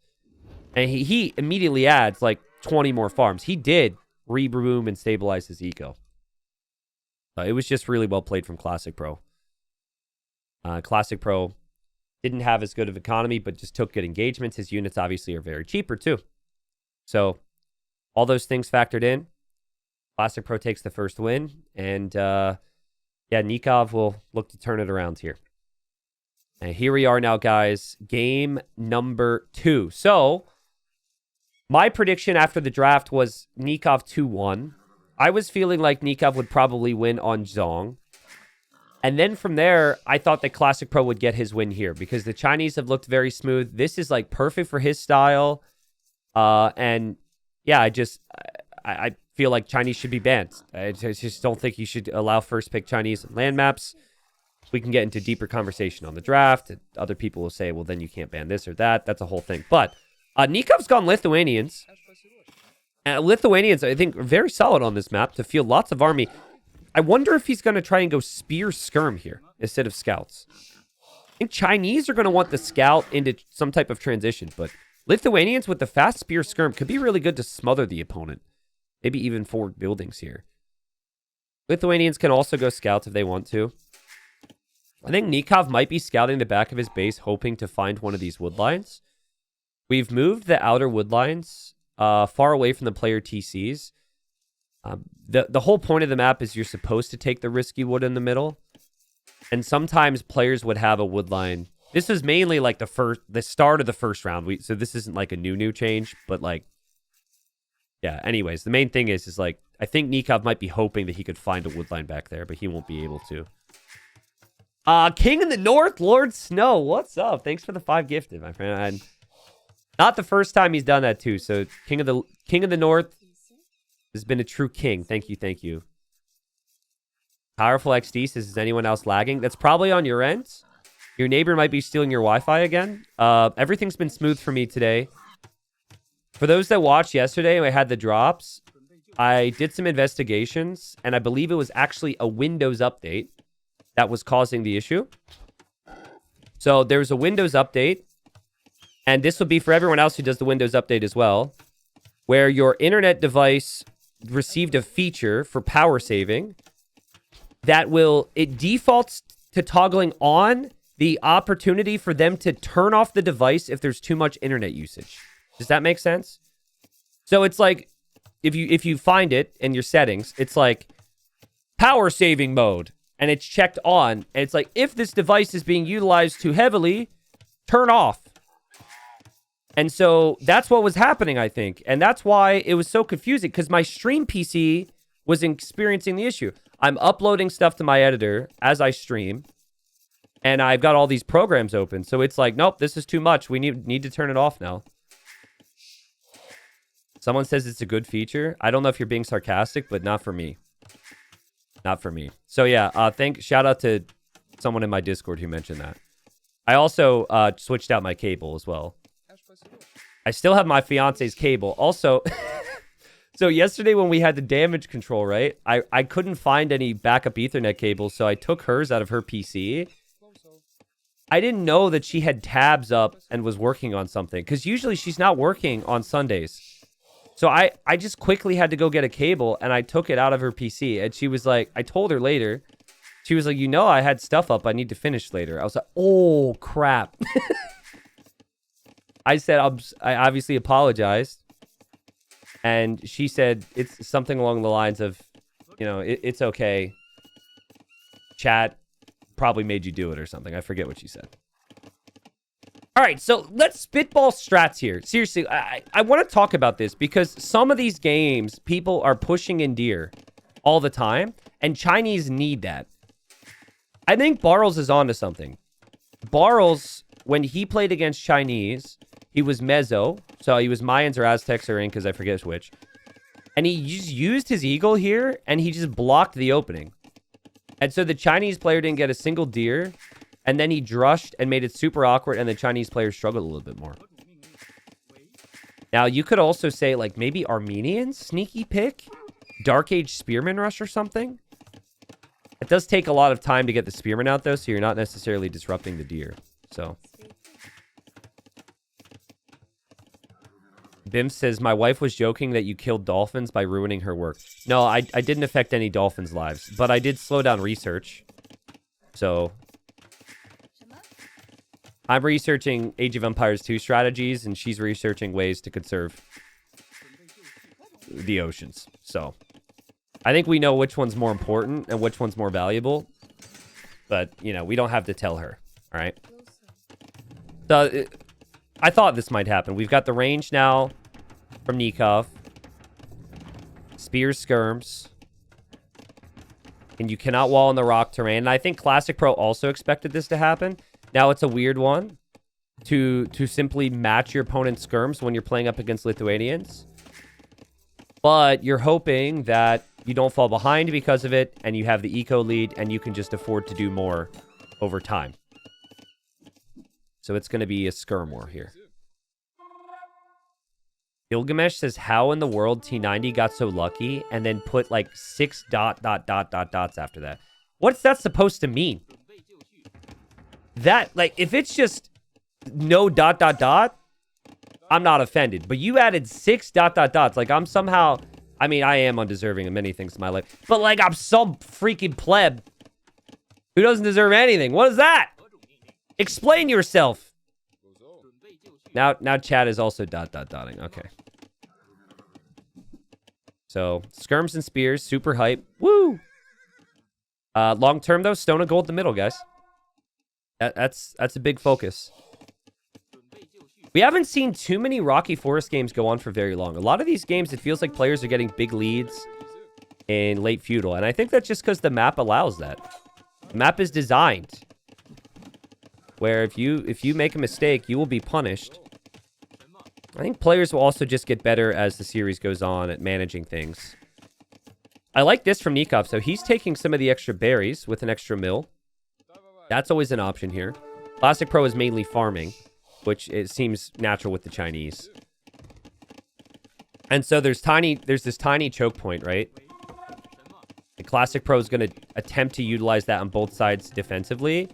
and he immediately adds, like, 20 more farms. He did reboom and stabilize his eco. It was just really well played from Classicpro. Classicpro didn't have as good of economy, but just took good engagements. His units obviously are very cheaper, too. So, all those things factored in. Classicpro takes the first win, and Nikov will look to turn it around here. And here we are now, guys. Game number 2. So, my prediction after the draft was Nikov 2-1. I was feeling like Nikov would probably win on Zhong. And then from there, I thought that Classicpro would get his win here because the Chinese have looked very smooth. This is like perfect for his style. And yeah, I feel like Chinese should be banned. I just don't think you should allow first pick Chinese land maps. We can get into deeper conversation on the draft. And other people will say, well, then you can't ban this or that. That's a whole thing. But Nikov's gone Lithuanians. And Lithuanians, I think, are very solid on this map to field lots of army. I wonder if he's going to try and go spear skirm here instead of scouts. I think Chinese are going to want the scout into some type of transition, but Lithuanians with the fast spear skirm could be really good to smother the opponent. Maybe even forward buildings here. Lithuanians can also go scouts if they want to. I think Nikov might be scouting the back of his base, hoping to find one of these wood lines. We've moved the outer wood lines far away from the player TCs. The whole point of the map is you're supposed to take the risky wood in the middle. And sometimes players would have a wood line. This is mainly like the start of the first round. So this isn't like a new change, but like, yeah, anyways, the main thing is like, I think Nikov might be hoping that he could find a wood line back there, but he won't be able to. King in the North, Lord Snow, what's up? Thanks for the 5 gifted, my friend. And not the first time he's done that too. So King of the North has been a true king. Thank you, thank you. Powerful XD says, is anyone else lagging? That's probably on your end. Your neighbor might be stealing your Wi-Fi again. Everything's been smooth for me today. For those that watched yesterday, I had the drops. I did some investigations, and I believe it was actually a Windows update that was causing the issue. So there's a Windows update, and this will be for everyone else who does the Windows update as well, where your internet device received a feature for power saving that it defaults to toggling on the opportunity for them to turn off the device if there's too much internet usage. Does that make sense? So it's like, if you find it in your settings, it's like power saving mode, and it's checked on, and it's like, if this device is being utilized too heavily, turn off. And so that's what was happening, I think. And that's why it was so confusing, because my stream PC was experiencing the issue. I'm uploading stuff to my editor as I stream, and I've got all these programs open. So it's like, nope, this is too much. We need to turn it off now. Someone says it's a good feature. I don't know if you're being sarcastic, but not for me. Not for me. So yeah, shout out to someone in my Discord who mentioned that. I also switched out my cable as well. I still have my fiance's cable. Also, so yesterday when we had the damage control, right? I couldn't find any backup Ethernet cables, so I took hers out of her PC. I didn't know that she had tabs up and was working on something, because usually she's not working on Sundays. So I just quickly had to go get a cable, and I took it out of her PC. And she was like, I told her later, she was like, I had stuff up. I need to finish later. I was like, oh, crap. I said, I obviously apologized. And she said, it's something along the lines of, it's okay. Chat probably made you do it or something. I forget what she said. All right, so let's spitball strats here. Seriously, I want to talk about this because some of these games, people are pushing in deer all the time, and Chinese need that. I think Barles is onto something. Barles, when he played against Chinese, he was Mezzo, so he was Mayans or Aztecs or Incas, I forget which. And he just used his eagle here, and he just blocked the opening. And so the Chinese player didn't get a single deer. And then he drushed and made it super awkward, and the Chinese players struggled a little bit more. Now, you could also say, like, maybe Armenians sneaky pick? Dark Age Spearman Rush or something? It does take a lot of time to get the Spearman out, though, so you're not necessarily disrupting the deer. So. Bim says, my wife was joking that you killed dolphins by ruining her work. No, I didn't affect any dolphins' lives, but I did slow down research. So... I'm researching Age of Empires 2 strategies, and she's researching ways to conserve the oceans. So, I think we know which one's more important and which one's more valuable. But, you know, we don't have to tell her. All right? So, I thought this might happen. We've got the range now from Nicov. Spears skirms. And you cannot wall in the rock terrain. And I think Classicpro also expected this to happen. Now, it's a weird one to simply match your opponent's skirms when you're playing up against Lithuanians. But you're hoping that you don't fall behind because of it, and you have the eco lead, and you can just afford to do more over time. So it's going to be a skirm war here. Gilgamesh says, how in the world T90 got so lucky, and then put like 6 dots after that? What's that supposed to mean? That, like, if it's just no ... I'm not offended. But you added 6 ... Like, I'm somehow... I mean, I am undeserving of many things in my life. But, like, I'm some freaking pleb who doesn't deserve anything. What is that? Explain yourself. Now chat is also ... Okay. So, skirms and spears, super hype. Woo! Long term, though, stone of gold in the middle, guys. That's a big focus. We haven't seen too many Rocky Forest games go on for very long. A lot of these games, it feels like players are getting big leads in late Feudal. And I think that's just because the map allows that. The map is designed where if you make a mistake, you will be punished. I think players will also just get better as the series goes on at managing things. I like this from Nicov. So he's taking some of the extra berries with an extra mill. That's always an option here. Classicpro is mainly farming, which it seems natural with the Chinese. And so there's this tiny choke point, right? The Classicpro is going to attempt to utilize that on both sides defensively.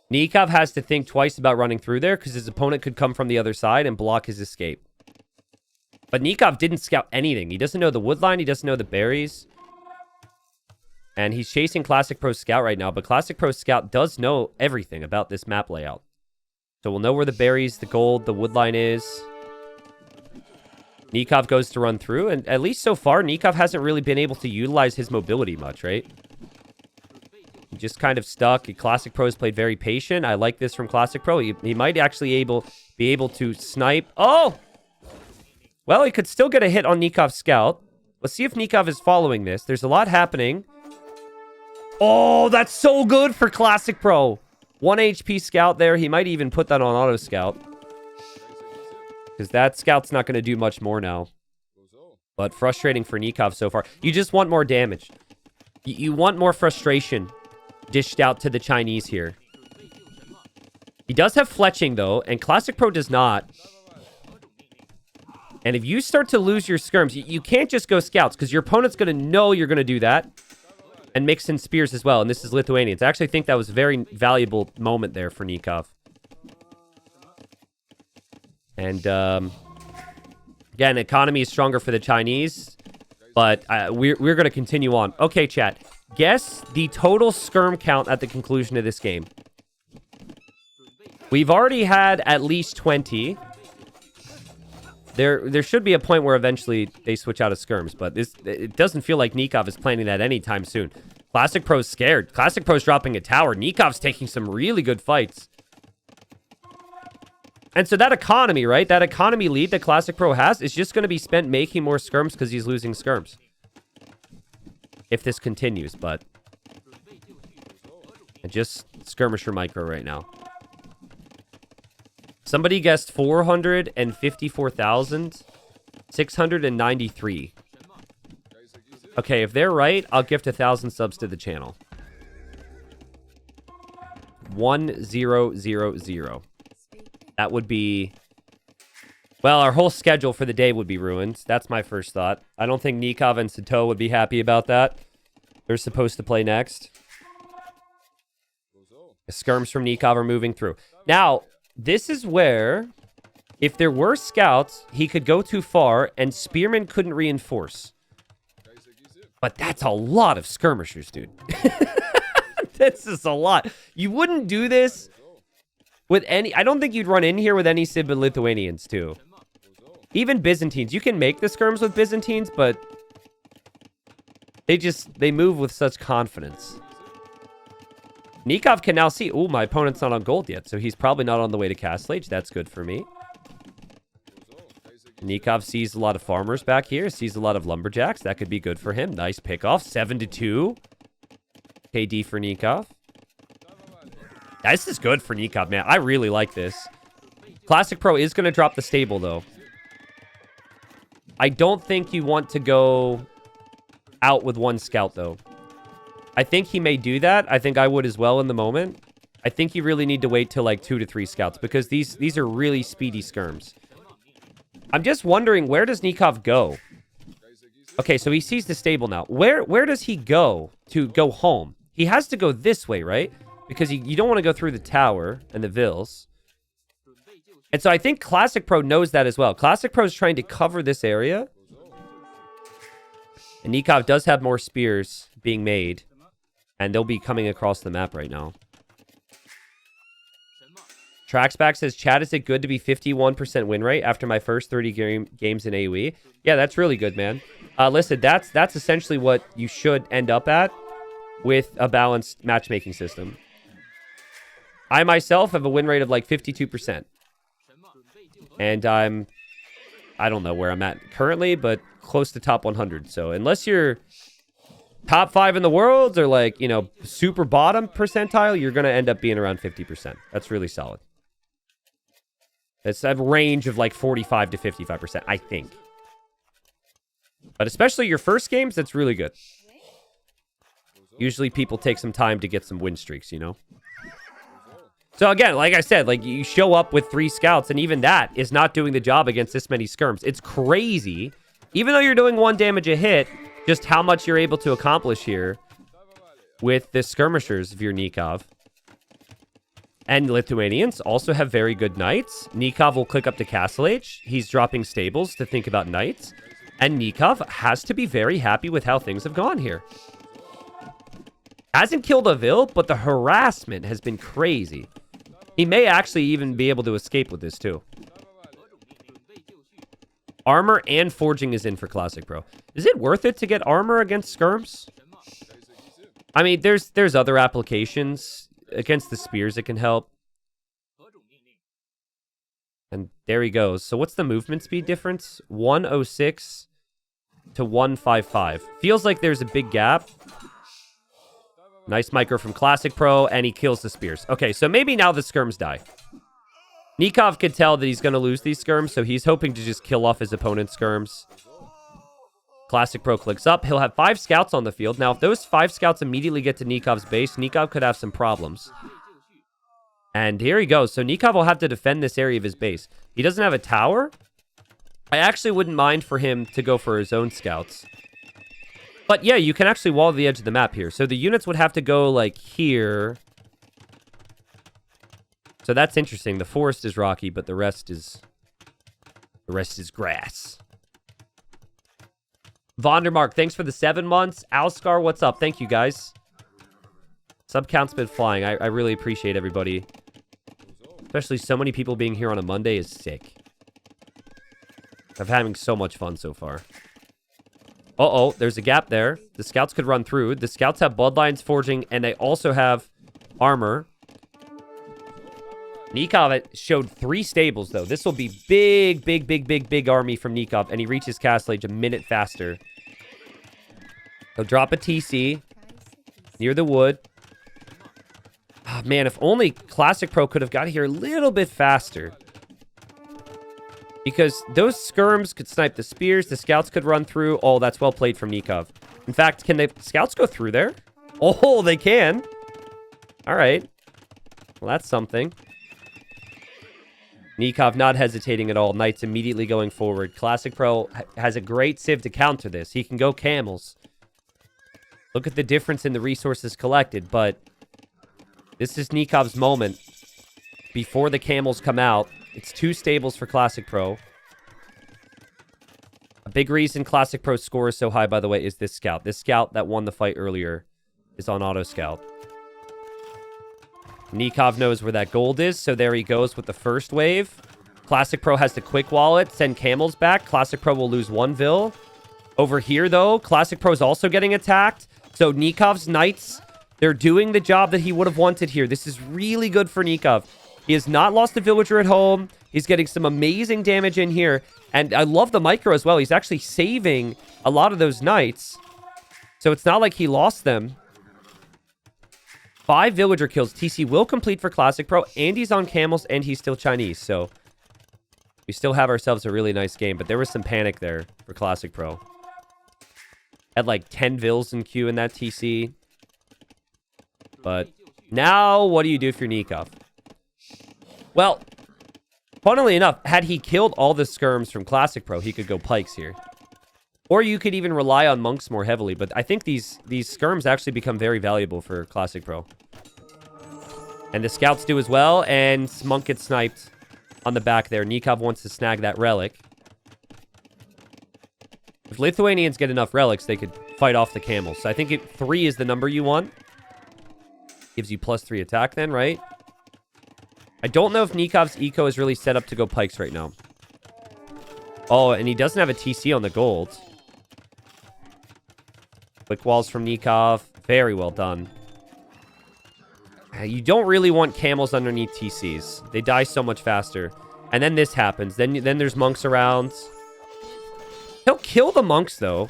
Nicov has to think twice about running through there because his opponent could come from the other side and block his escape. But Nicov didn't scout anything. He doesn't know the woodline. He doesn't know the berries. And he's chasing Classicpro's scout right now, but Classicpro's scout does know everything about this map layout. So we'll know where the berries, the gold, the woodline is. Nicov goes to run through, and at least so far, Nicov hasn't really been able to utilize his mobility much, right? He just kind of stuck. Classicpro's played very patient. I like this from Classicpro. He might actually be able to snipe. Oh! Well, he could still get a hit on Nikov's scout. Let's see if Nicov is following this. There's a lot happening. Oh, that's so good for Classicpro. 1 HP scout there. He might even put that on auto scout. Because that scout's not going to do much more now. But frustrating for Nicov so far. You just want more damage. You want more frustration dished out to the Chinese here. He does have fletching, though, and Classicpro does not. And if you start to lose your skirms, you can't just go scouts, because your opponent's going to know you're going to do that. And mix in spears as well, and this is Lithuanians. I actually think that was a very valuable moment there for Nikov. And, again, economy is stronger for the Chinese, but we're going to continue on. Okay, chat. Guess the total skirm count at the conclusion of this game. We've already had at least 20. There should be a point where eventually they switch out of skirms, but it doesn't feel like Nicov is planning that anytime soon. Classicpro's scared. Classicpro's dropping a tower. Nikov's taking some really good fights. And so that economy, right? That economy lead that Classic Pro has is just going to be spent making more skirms because he's losing skirms. If this continues, but... just skirmisher micro right now. Somebody guessed 454,693. Okay, if they're right, I'll gift 1,000 subs to the channel. 1000. That would be... well, our whole schedule for the day would be ruined. That's my first thought. I don't think Nicov and Sato would be happy about that. They're supposed to play next. The skirms from Nicov are moving through. Now, this is where, if there were scouts, he could go too far, and spearmen couldn't reinforce. But that's a lot of skirmishers, dude. This is a lot. You wouldn't do this with any... I don't think you'd run in here with any Sib Lithuanians, too. Even Byzantines. You can make the skirms with Byzantines, but... they move with such confidence. Nikov can now see... ooh, my opponent's not on gold yet, so he's probably not on the way to Castle Age. That's good for me. Nikov sees a lot of farmers back here. Sees a lot of lumberjacks. That could be good for him. Nice pickoff. 7-2. KD for Nikov. This is good for Nikov, man. I really like this. Classic Pro is going to drop the stable, though. I don't think you want to go out with one scout, though. I think he may do that. I think I would as well in the moment. I think you really need to wait till like 2 to 3 scouts because these are really speedy skirms. I'm just wondering, where does Nikov go? Okay, so he sees the stable now. Where does he go to go home? He has to go this way, right? Because you don't want to go through the tower and the vills. And so I think Classic Pro knows that as well. Classic Pro is trying to cover this area. And Nikov does have more spears being made. And they'll be coming across the map right now. Traxback says, Chad, is it good to be 51% win rate after my first 30 games in AoE? Yeah, that's really good, man. Listen, that's essentially what you should end up at with a balanced matchmaking system. I myself have a win rate of like 52%. And I don't know where I'm at currently, but close to top 100. So unless you're top 5 in the world or like, you know, super bottom percentile, you're going to end up being around 50%. That's really solid. It's a range of like 45 to 55%, I think. But especially your first games, that's really good. Usually people take some time to get some win streaks, you know? So again, like I said, like you show up with 3 scouts, and even that is not doing the job against this many skirms. It's crazy. Even though you're doing 1 damage a hit, just how much you're able to accomplish here with the skirmishers of your Nikov. And Lithuanians also have very good knights. Nikov will click up to Castle Age. He's dropping stables to think about knights. And Nikov has to be very happy with how things have gone here. Hasn't killed a Vil, but the harassment has been crazy. He may actually even be able to escape with this too. Armor and forging is in for Classic Pro. Is it worth it to get armor against skirms? I mean, there's other applications. Against the spears, it can help. And there he goes. So what's the movement speed difference? 106 to 155. Feels like there's a big gap. Nice micro from Classic Pro, and he kills the spears. Okay, so maybe now the skirms die. Nikov could tell that he's going to lose these skirms, so he's hoping to just kill off his opponent's skirms. Classic Pro clicks up. He'll have 5 scouts on the field. Now, if those 5 scouts immediately get to Nikov's base, Nikov could have some problems. And here he goes. So Nikov will have to defend this area of his base. He doesn't have a tower. I actually wouldn't mind for him to go for his own scouts. But yeah, you can actually wall the edge of the map here. So the units would have to go like here. So that's interesting. The forest is rocky, but the rest is grass. Vondermark, thanks for the 7 months. Alscar, what's up? Thank you, guys. Sub count's been flying. I really appreciate everybody. Especially so many people being here on a Monday is sick. I'm having so much fun so far. Uh-oh, there's a gap there. The scouts could run through. The scouts have bloodlines forging, and they also have armor. Nikov showed 3 stables, though. This will be big army from Nikov, and he reaches Castle Age a minute faster. He'll drop a TC near the wood. Oh, man, if only Classicpro could have got here a little bit faster. Because those skirms could snipe the spears, the scouts could run through. Oh, that's well played from Nikov. In fact, can the scouts go through there? Oh, they can. All right. Well, that's something. Nikov not hesitating at all. Knights immediately going forward. Classicpro has a great civ to counter this. He can go camels. Look at the difference in the resources collected, but this is Nikov's moment. Before the camels come out, it's 2 stables for Classicpro. A big reason Classicpro's score is so high, by the way, is this scout. This scout that won the fight earlier is on auto scout. Nikov knows where that gold is, so there he goes with the first wave. Classicpro has the quick wallet, send camels back. Classicpro will lose 1 vil. Over here, though, Classicpro is also getting attacked. So Nikov's knights, they're doing the job that he would have wanted here. This is really good for Nikov. He has not lost a villager at home. He's getting some amazing damage in here. And I love the micro as well. He's actually saving a lot of those knights. So it's not like he lost them. 5 villager kills. TC will complete for Classicpro. And he's on camels and he's still Chinese. So we still have ourselves a really nice game. But there was some panic there for Classicpro. Had like 10 vils in queue in that TC. But now, what do you do if you're Nikov? Well, funnily enough, had he killed all the skirms from Classicpro, he could go pikes here. Or you could even rely on monks more heavily. But I think these skirms actually become very valuable for Classicpro. And the scouts do as well. And monk gets sniped on the back there. Nikov wants to snag that relic. If Lithuanians get enough relics, they could fight off the camels. So I think 3 is the number you want. Gives you +3 attack then, right? I don't know if Nikov's eco is really set up to go pikes right now. Oh, and he doesn't have a TC on the gold. Quick walls from Nikov. Very well done. You don't really want camels underneath TCs. They die so much faster. And then this happens. Then there's monks around. He'll kill the monks, though.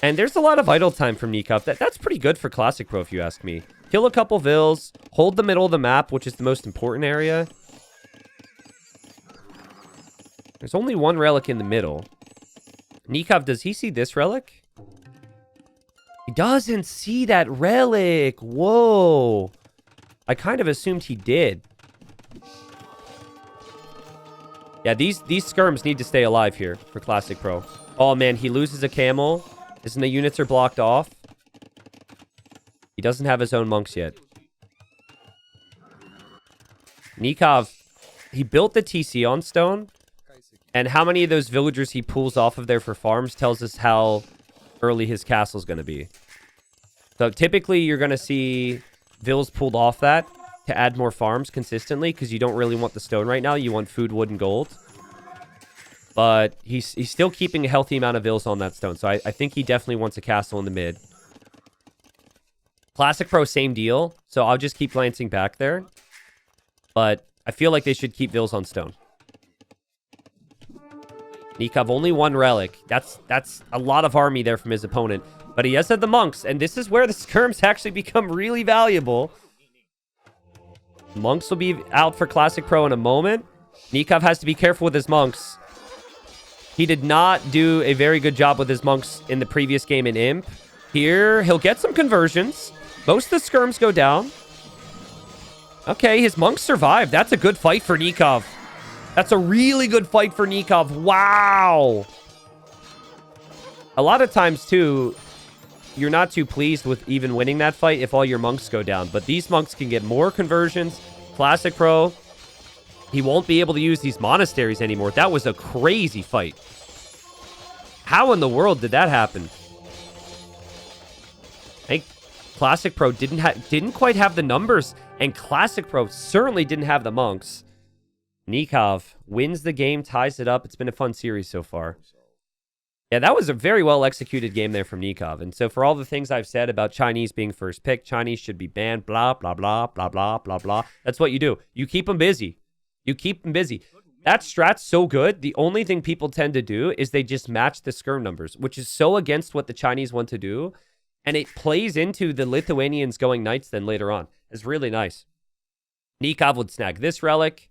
And there's a lot of idle time from Nikov. That's pretty good for Classicpro, if you ask me. Kill a couple vils. Hold the middle of the map, which is the most important area. There's only 1 relic in the middle. Nikov, does he see this relic? He doesn't see that relic. Whoa. I kind of assumed he did. Yeah, these skirms need to stay alive here for Classicpro. Oh, man, he loses a camel. The units are blocked off. He doesn't have his own monks yet. Nikov, he built the TC on stone. And how many of those villagers he pulls off of there for farms tells us how early his castle's going to be. So typically, you're going to see vills pulled off that to add more farms consistently, because you don't really want the stone right now. You want food, wood, and gold. But he's still keeping a healthy amount of vills on that stone. So I think he definitely wants a castle in the mid. Classicpro, same deal. So I'll just keep glancing back there. But I feel like they should keep vills on stone. Nikov, only 1 relic. That's a lot of army there from his opponent. But he has had the monks. And this is where the skirms actually become really valuable. Monks will be out for Classicpro in a moment. Nikov has to be careful with his monks. He did not do a very good job with his monks in the previous game in Imp. Here, he'll get some conversions. Most of the skirms go down. Okay, his monks survived. That's a good fight for Nikov. That's a really good fight for Nikov. Wow. A lot of times, too, you're not too pleased with even winning that fight if all your monks go down. But these monks can get more conversions. Classicpro, he won't be able to use these monasteries anymore. That was a crazy fight. How in the world did that happen? I think Classicpro didn't quite have the numbers, and Classicpro certainly didn't have the monks. Nikov wins the game, ties it up. It's been a fun series so far. Yeah, that was a very well executed game there from Nicov. And so for all the things I've said about Chinese being first pick, Chinese should be banned, blah, blah, blah, blah, blah, blah, blah. That's what you do. You keep them busy. You keep them busy. That strat's so good. The only thing people tend to do is they just match the skirm numbers, which is so against what the Chinese want to do. And it plays into the Lithuanians going knights then later on. It's really nice. Nikov would snag this relic.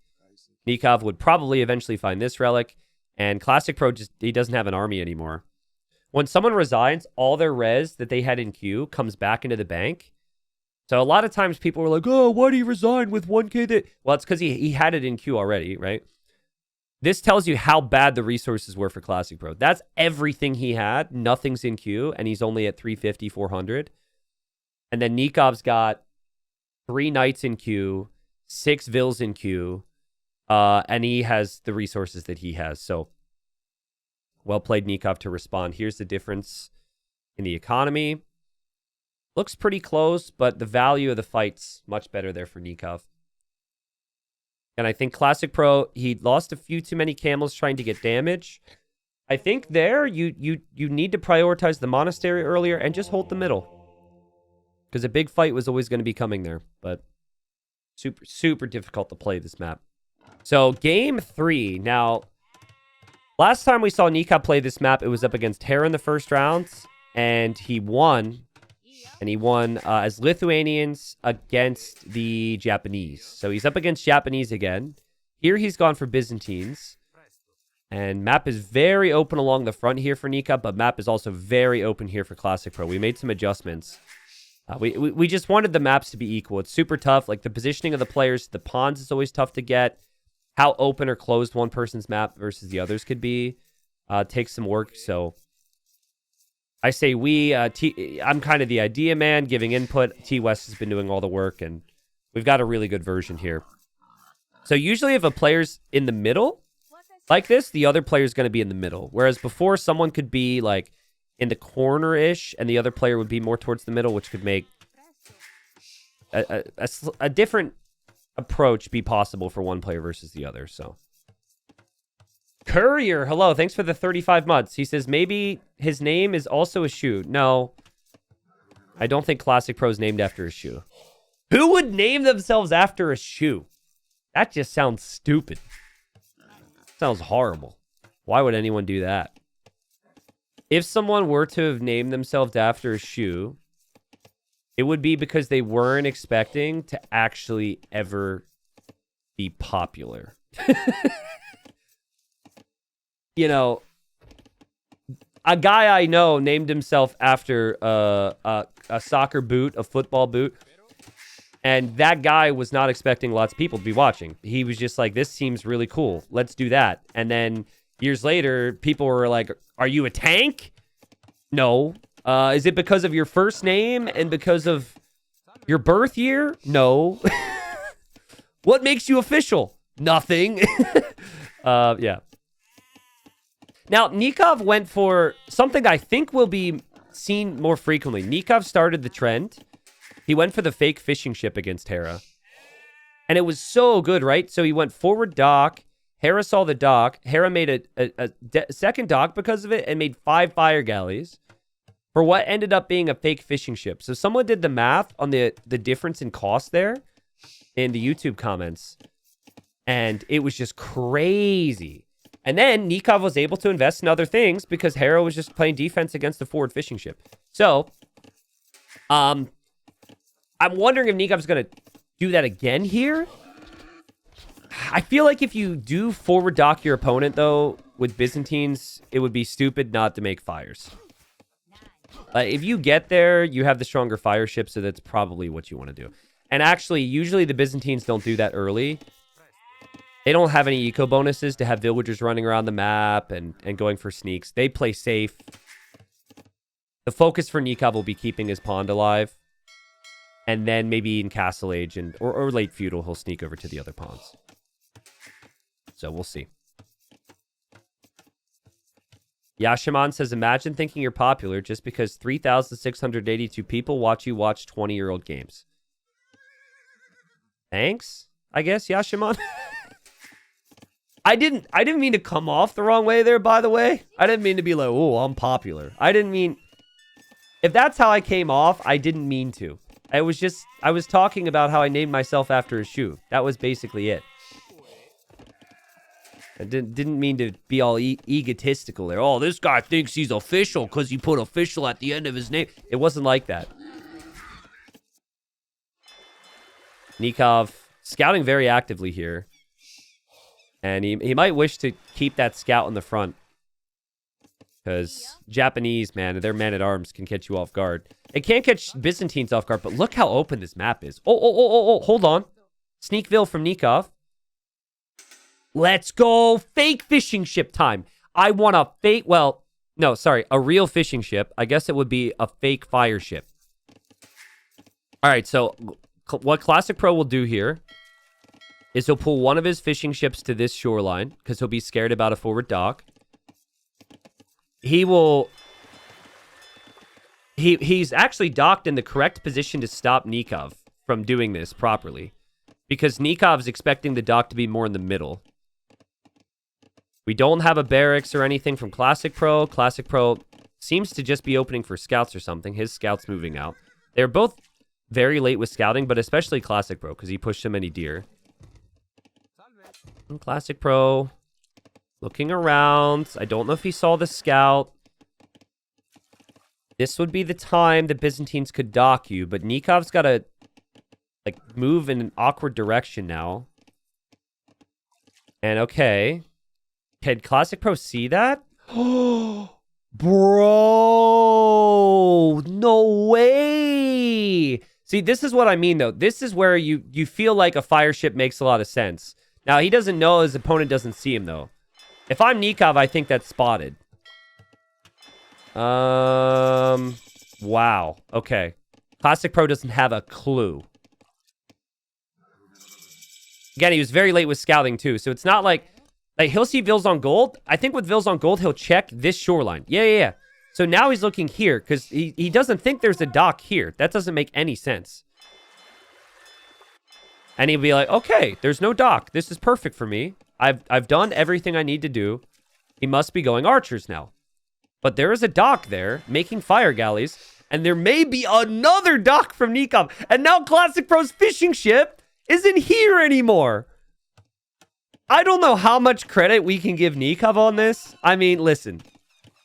Nikov would probably eventually find this relic. And Classicpro he doesn't have an army anymore. When someone resigns, all their res that they had in queue comes back into the bank. So a lot of times people were like, oh, why do you resign with 1k? Well, it's because he had it in queue already, right? This tells you how bad the resources were for Classicpro. That's everything he had. Nothing's in queue, and he's only at 350, 400. And then Nikov's got 3 knights in queue, 6 vills in queue, and he has the resources that he has. So, well played, Nikov, to respond. Here's the difference in the economy. Looks pretty close, but the value of the fight's much better there for Nikov. And I think Classicpro, he lost a few too many camels trying to get damage. I think there, you need to prioritize the monastery earlier and just hold the middle. Because a big fight was always going to be coming there. But super, super difficult to play this map. So, game 3. Now, last time we saw Nikov play this map, it was up against Hera in the first round. And he won. And he won as Lithuanians against the Japanese. So he's up against Japanese again. Here he's gone for Byzantines. And map is very open along the front here for Nikov, but map is also very open here for Classicpro. We made some adjustments. We just wanted the maps to be equal. It's super tough. Like the positioning of the players, the pawns is always tough to get. How open or closed one person's map versus the others could be takes some work. So I say I'm kind of the idea man, giving input. T-West has been doing all the work, and we've got a really good version here. So usually if a player's in the middle like this, the other player's going to be in the middle. Whereas before, someone could be like in the corner-ish, and the other player would be more towards the middle, which could make a different approach be possible for one player versus the other. So Courier, hello. Thanks for the 35 months. He says maybe his name is also a shoe. No, I don't think Classicpro is named after a shoe. Who would name themselves after a shoe? That just sounds stupid. Sounds horrible. Why would anyone do that? If someone were to have named themselves after a shoe, it would be because they weren't expecting to actually ever be popular. You know, a guy I know named himself after a soccer boot, a football boot. And that guy was not expecting lots of people to be watching. He was just like, this seems really cool. Let's do that. And then years later, people were like, are you a tank? No. Is it because of your first name and because of your birth year? No. What makes you official? Nothing. Yeah. Now, Nikov went for something I think will be seen more frequently. Nikov started the trend. He went for the fake fishing ship against Hera. And it was so good, right? So he went forward dock. Hera saw the dock. Hera made a second dock because of it and made 5 fire galleys for what ended up being a fake fishing ship. So someone did the math on the difference in cost there in the YouTube comments. And it was just crazy. And then Nikov was able to invest in other things because Hera was just playing defense against a forward fishing ship. So, I'm wondering if Nikov's going to do that again here. I feel like if you do forward dock your opponent, though, with Byzantines, it would be stupid not to make fires. If you get there, you have the stronger fire ship, so that's probably what you want to do. And actually, usually the Byzantines don't do that early. They don't have any eco bonuses to have villagers running around the map and going for sneaks. They play safe. The focus for Nikov will be keeping his pond alive. And then maybe in Castle Age or late Feudal, he'll sneak over to the other pawns. So we'll see. Yashiman says, imagine thinking you're popular just because 3,682 people watch you watch 20-year-old games. Thanks, I guess, Yashiman. I didn't mean to come off the wrong way there, by the way. I didn't mean to be like, oh, I'm popular. I didn't mean... If that's how I came off, I didn't mean to. I was talking about how I named myself after a shoe. That was basically it. I didn't mean to be all egotistical there. Oh, this guy thinks he's official because he put official at the end of his name. It wasn't like that. Nikov scouting very actively here. And he might wish to keep that scout in the front. Because Japanese, man, their man-at-arms can catch you off guard. It can't catch Byzantines off guard, but look how open this map is. Oh, hold on. Sneakville from Nicov. Let's go. Fake fishing ship time. I want a fake, well, no, sorry, a real fishing ship. I guess it would be a fake fire ship. All right, so what Classicpro will do here is he'll pull one of his fishing ships to this shoreline because he'll be scared about a forward dock. He's actually docked in the correct position to stop Nicov from doing this properly because Nikov's expecting the dock to be more in the middle. We don't have a barracks or anything from Classicpro. Classicpro seems to just be opening for scouts or something. His scouts moving out. They're both very late with scouting, but especially Classicpro because he pushed so many deer. And Classicpro looking around. I don't know if he saw the scout. This would be the time the Byzantines could dock you, but Nikov's got to like move in an awkward direction now. And okay. Can Classicpro see that? Oh, bro. No way. See, this is what I mean, though. This is where you feel like a fire ship makes a lot of sense. Now, he doesn't know his opponent doesn't see him, though. If I'm Nicov, I think that's spotted. Wow. Okay. Classicpro doesn't have a clue. Again, he was very late with scouting, too. So it's not like he'll see Vills on gold. I think with Vills on gold, he'll check this shoreline. Yeah. So now he's looking here because he doesn't think there's a dock here. That doesn't make any sense. And he'll be like, okay, there's no dock. This is perfect for me. I've done everything I need to do. He must be going archers now. But there is a dock there making fire galleys. And there may be another dock from Nicov. And now Classicpro's fishing ship isn't here anymore. I don't know how much credit we can give Nicov on this. I mean, listen.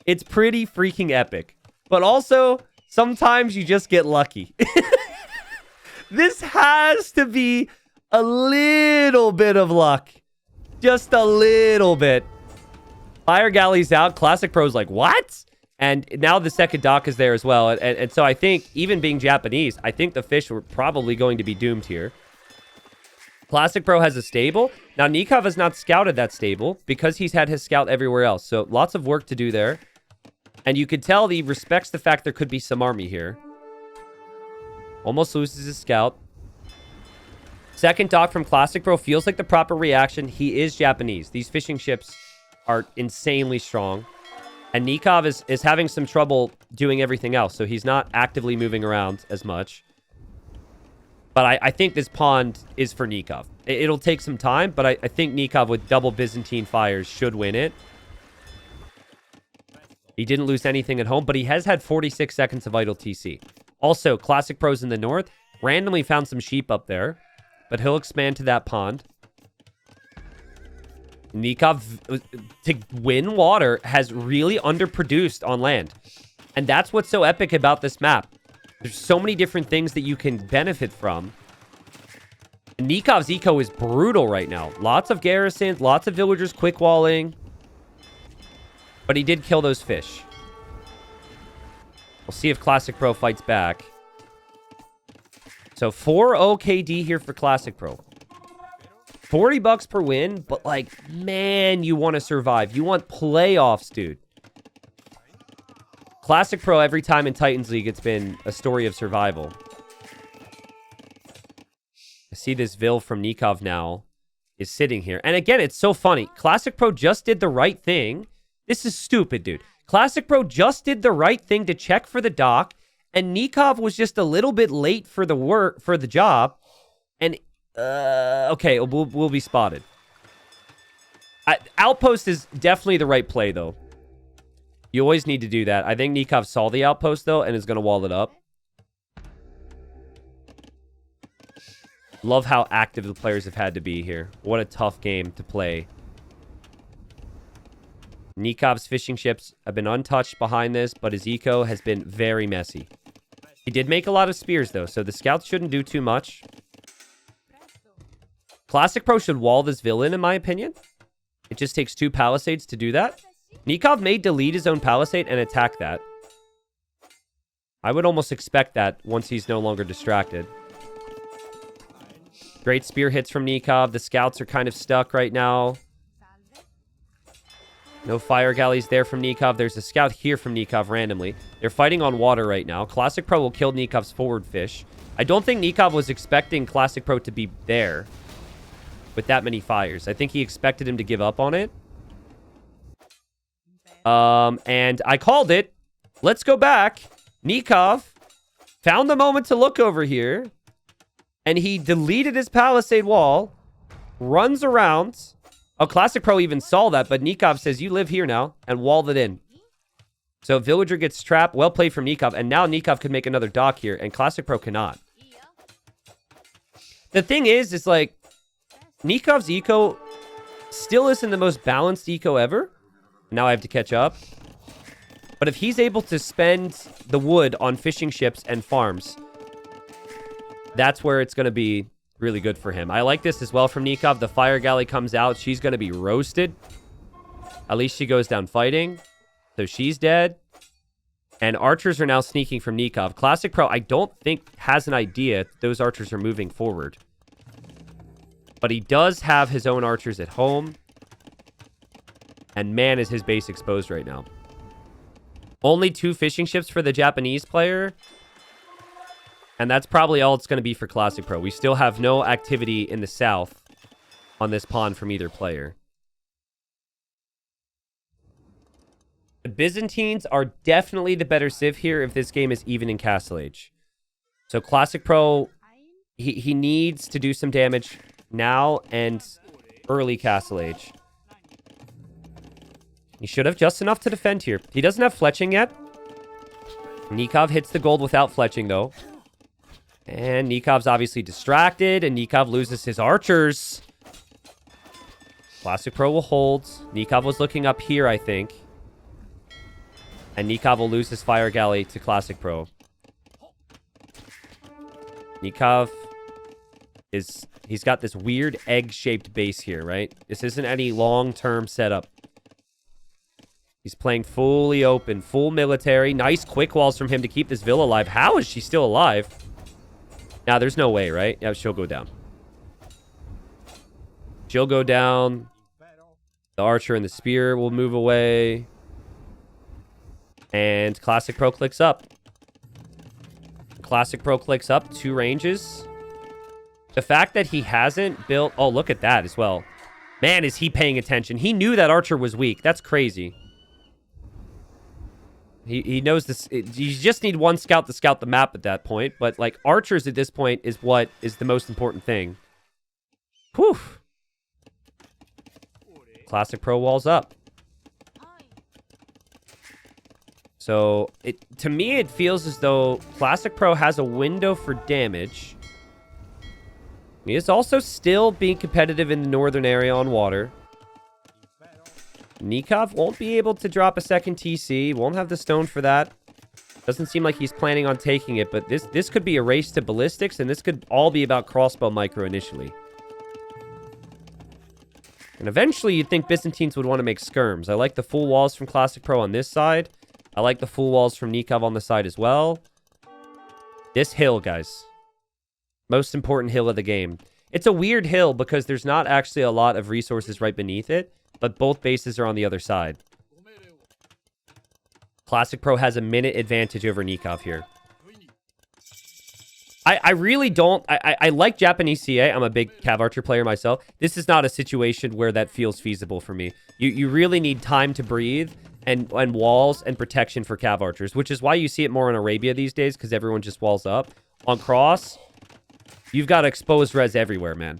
It's pretty freaking epic. But also, sometimes you just get lucky. This has to be a little bit of luck. Just a little bit. Fire galleys out. Classicpro's like, what? And now the second dock is there as well. And so I think, even being Japanese, I think the fish were probably going to be doomed here. Classicpro has a stable. Now, Nicov has not scouted that stable because he's had his scout everywhere else. So lots of work to do there. And you could tell he respects the fact there could be some army here. Almost loses his scout. Second dock from Classicpro feels like the proper reaction. He is Japanese. These fishing ships are insanely strong. And Nicov is having some trouble doing everything else. So he's not actively moving around as much. But I think this pond is for Nicov. It'll take some time, but I think Nicov with double Byzantine fires should win it. He didn't lose anything at home, but he has had 46 seconds of idle TC. Also, Classicpro's in the north. Randomly found some sheep up there, but he'll expand to that pond. Nicov, to win water, has really underproduced on land. And that's what's so epic about this map. There's so many different things that you can benefit from. Nikov's eco is brutal right now. Lots of garrisons, lots of villagers quick walling. But he did kill those fish. We'll see if Classicpro fights back. So 4 OKD here for Classicpro. 40 bucks per win, but like, man, you want to survive. You want playoffs, dude. Classicpro, every time in Titans League, it's been a story of survival. I see this Vil from Nicov now is sitting here. And again, it's so funny. Classicpro just did the right thing. This is stupid, dude. Classicpro just did the right thing to check for the dock, and Nicov was just a little bit late for the job. And okay, we'll be spotted. Outpost is definitely the right play, though. You always need to do that. I think Nicov saw the outpost, though, and is going to wall it up. Love how active the players have had to be here. What a tough game to play. Nikov's fishing ships have been untouched behind this, but his eco has been very messy. He did make a lot of spears, though, so the scouts shouldn't do too much. Classicpro should wall this villain, in my opinion. It just takes 2 palisades to do that. Nikov may delete his own palisade and attack that. I would almost expect that once he's no longer distracted. Great spear hits from Nikov. The scouts are kind of stuck right now. No fire galleys there from Nikov. There's a scout here from Nikov randomly. They're fighting on water right now. Classicpro will kill Nikov's forward fish. I don't think Nikov was expecting Classicpro to be there with that many fires. I think he expected him to give up on it. And I called it. Let's go back. Nikov found the moment to look over here. And he deleted his palisade wall. Runs around. Oh, Classicpro even saw that, but Nikov says, you live here now, and walled it in. So Villager gets trapped. Well played from Nikov, and now Nikov could make another dock here, and Classicpro cannot. The thing is like, Nikov's eco still isn't the most balanced eco ever. Now I have to catch up. But if he's able to spend the wood on fishing ships and farms, that's where it's going to be really good for him. I like this as well from Nikov. The fire galley comes out. She's going to be roasted. At least she goes down fighting. So she's dead. And archers are now sneaking from Nikov. Classicpro, I don't think, has an idea those archers are moving forward. But he does have his own archers at home. And man, is his base exposed right now. Only 2 fishing ships for the Japanese player. And that's probably all it's going to be for Classicpro. We still have no activity in the south on this pond from either player. The Byzantines are definitely the better civ here if this game is even in Castle Age. So Classicpro, he needs to do some damage now and early Castle Age. He should have just enough to defend here. He doesn't have fletching yet. Nikov hits the gold without fletching, though. And Nikov's obviously distracted, and Nikov loses his archers. Classicpro will hold. Nikov was looking up here, I think. And Nikov will lose his fire galley to Classicpro. Nikov is... He's got this weird egg-shaped base here, right? This isn't any long-term setup. He's playing fully open, full military. Nice quick walls from him to keep this villa alive. How is she still alive? Now, there's no way, right? Yeah, she'll go down. She'll go down. The archer and the spear will move away. And Classicpro clicks up. Classicpro clicks up 2 ranges. The fact that he hasn't built... Oh, look at that as well. Man, is he paying attention. He knew that archer was weak. That's crazy. He knows this. You just need one scout to scout the map at that point. But, like, archers at this point is what is the most important thing. Whew. Classicpro walls up. So, to me, it feels as though Classicpro has a window for damage. He is also still being competitive in the northern area on water. Nikov won't be able to drop a second TC. Won't have the stone for that. Doesn't seem like he's planning on taking it, but this could be a race to ballistics, and this could all be about crossbow micro initially. And eventually, you'd think Byzantines would want to make skirms. I like the full walls from Classicpro on this side. I like the full walls from Nikov on the side as well. This hill, guys. Most important hill of the game. It's a weird hill because there's not actually a lot of resources right beneath it, but both bases are on the other side. Classicpro has a minute advantage over Nikov here. I really don't... I like Japanese CA. I'm a big Cav Archer player myself. This is not a situation where that feels feasible for me. You really need time to breathe and walls and protection for Cav Archers, which is why you see it more in Arabia these days, because everyone just walls up. On Cross, you've got exposed res everywhere, man.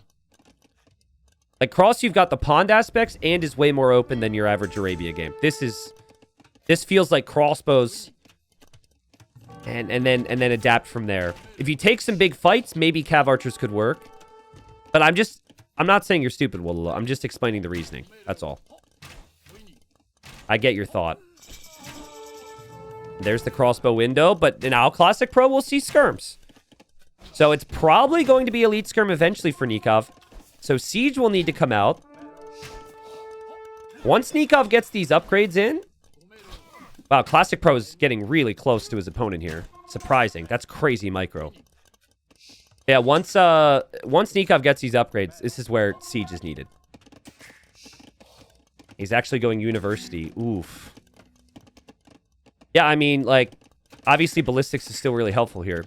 Like, Cross, you've got the pond aspects and is way more open than your average Arabia game. This feels like crossbows and then adapt from there. If you take some big fights, maybe Cav Archers could work. But I'm not saying you're stupid, Wololo. I'm just explaining the reasoning. That's all. I get your thought. There's the crossbow window, but now Classicpro will see skirms. So it's probably going to be elite skirm eventually for Nicov. So Siege will need to come out. Once Nicov gets these upgrades in... Wow, Classicpro is getting really close to his opponent here. Surprising. That's crazy micro. Yeah, once Nicov gets these upgrades, this is where Siege is needed. He's actually going university. Oof. Yeah, I mean, like, obviously ballistics is still really helpful here.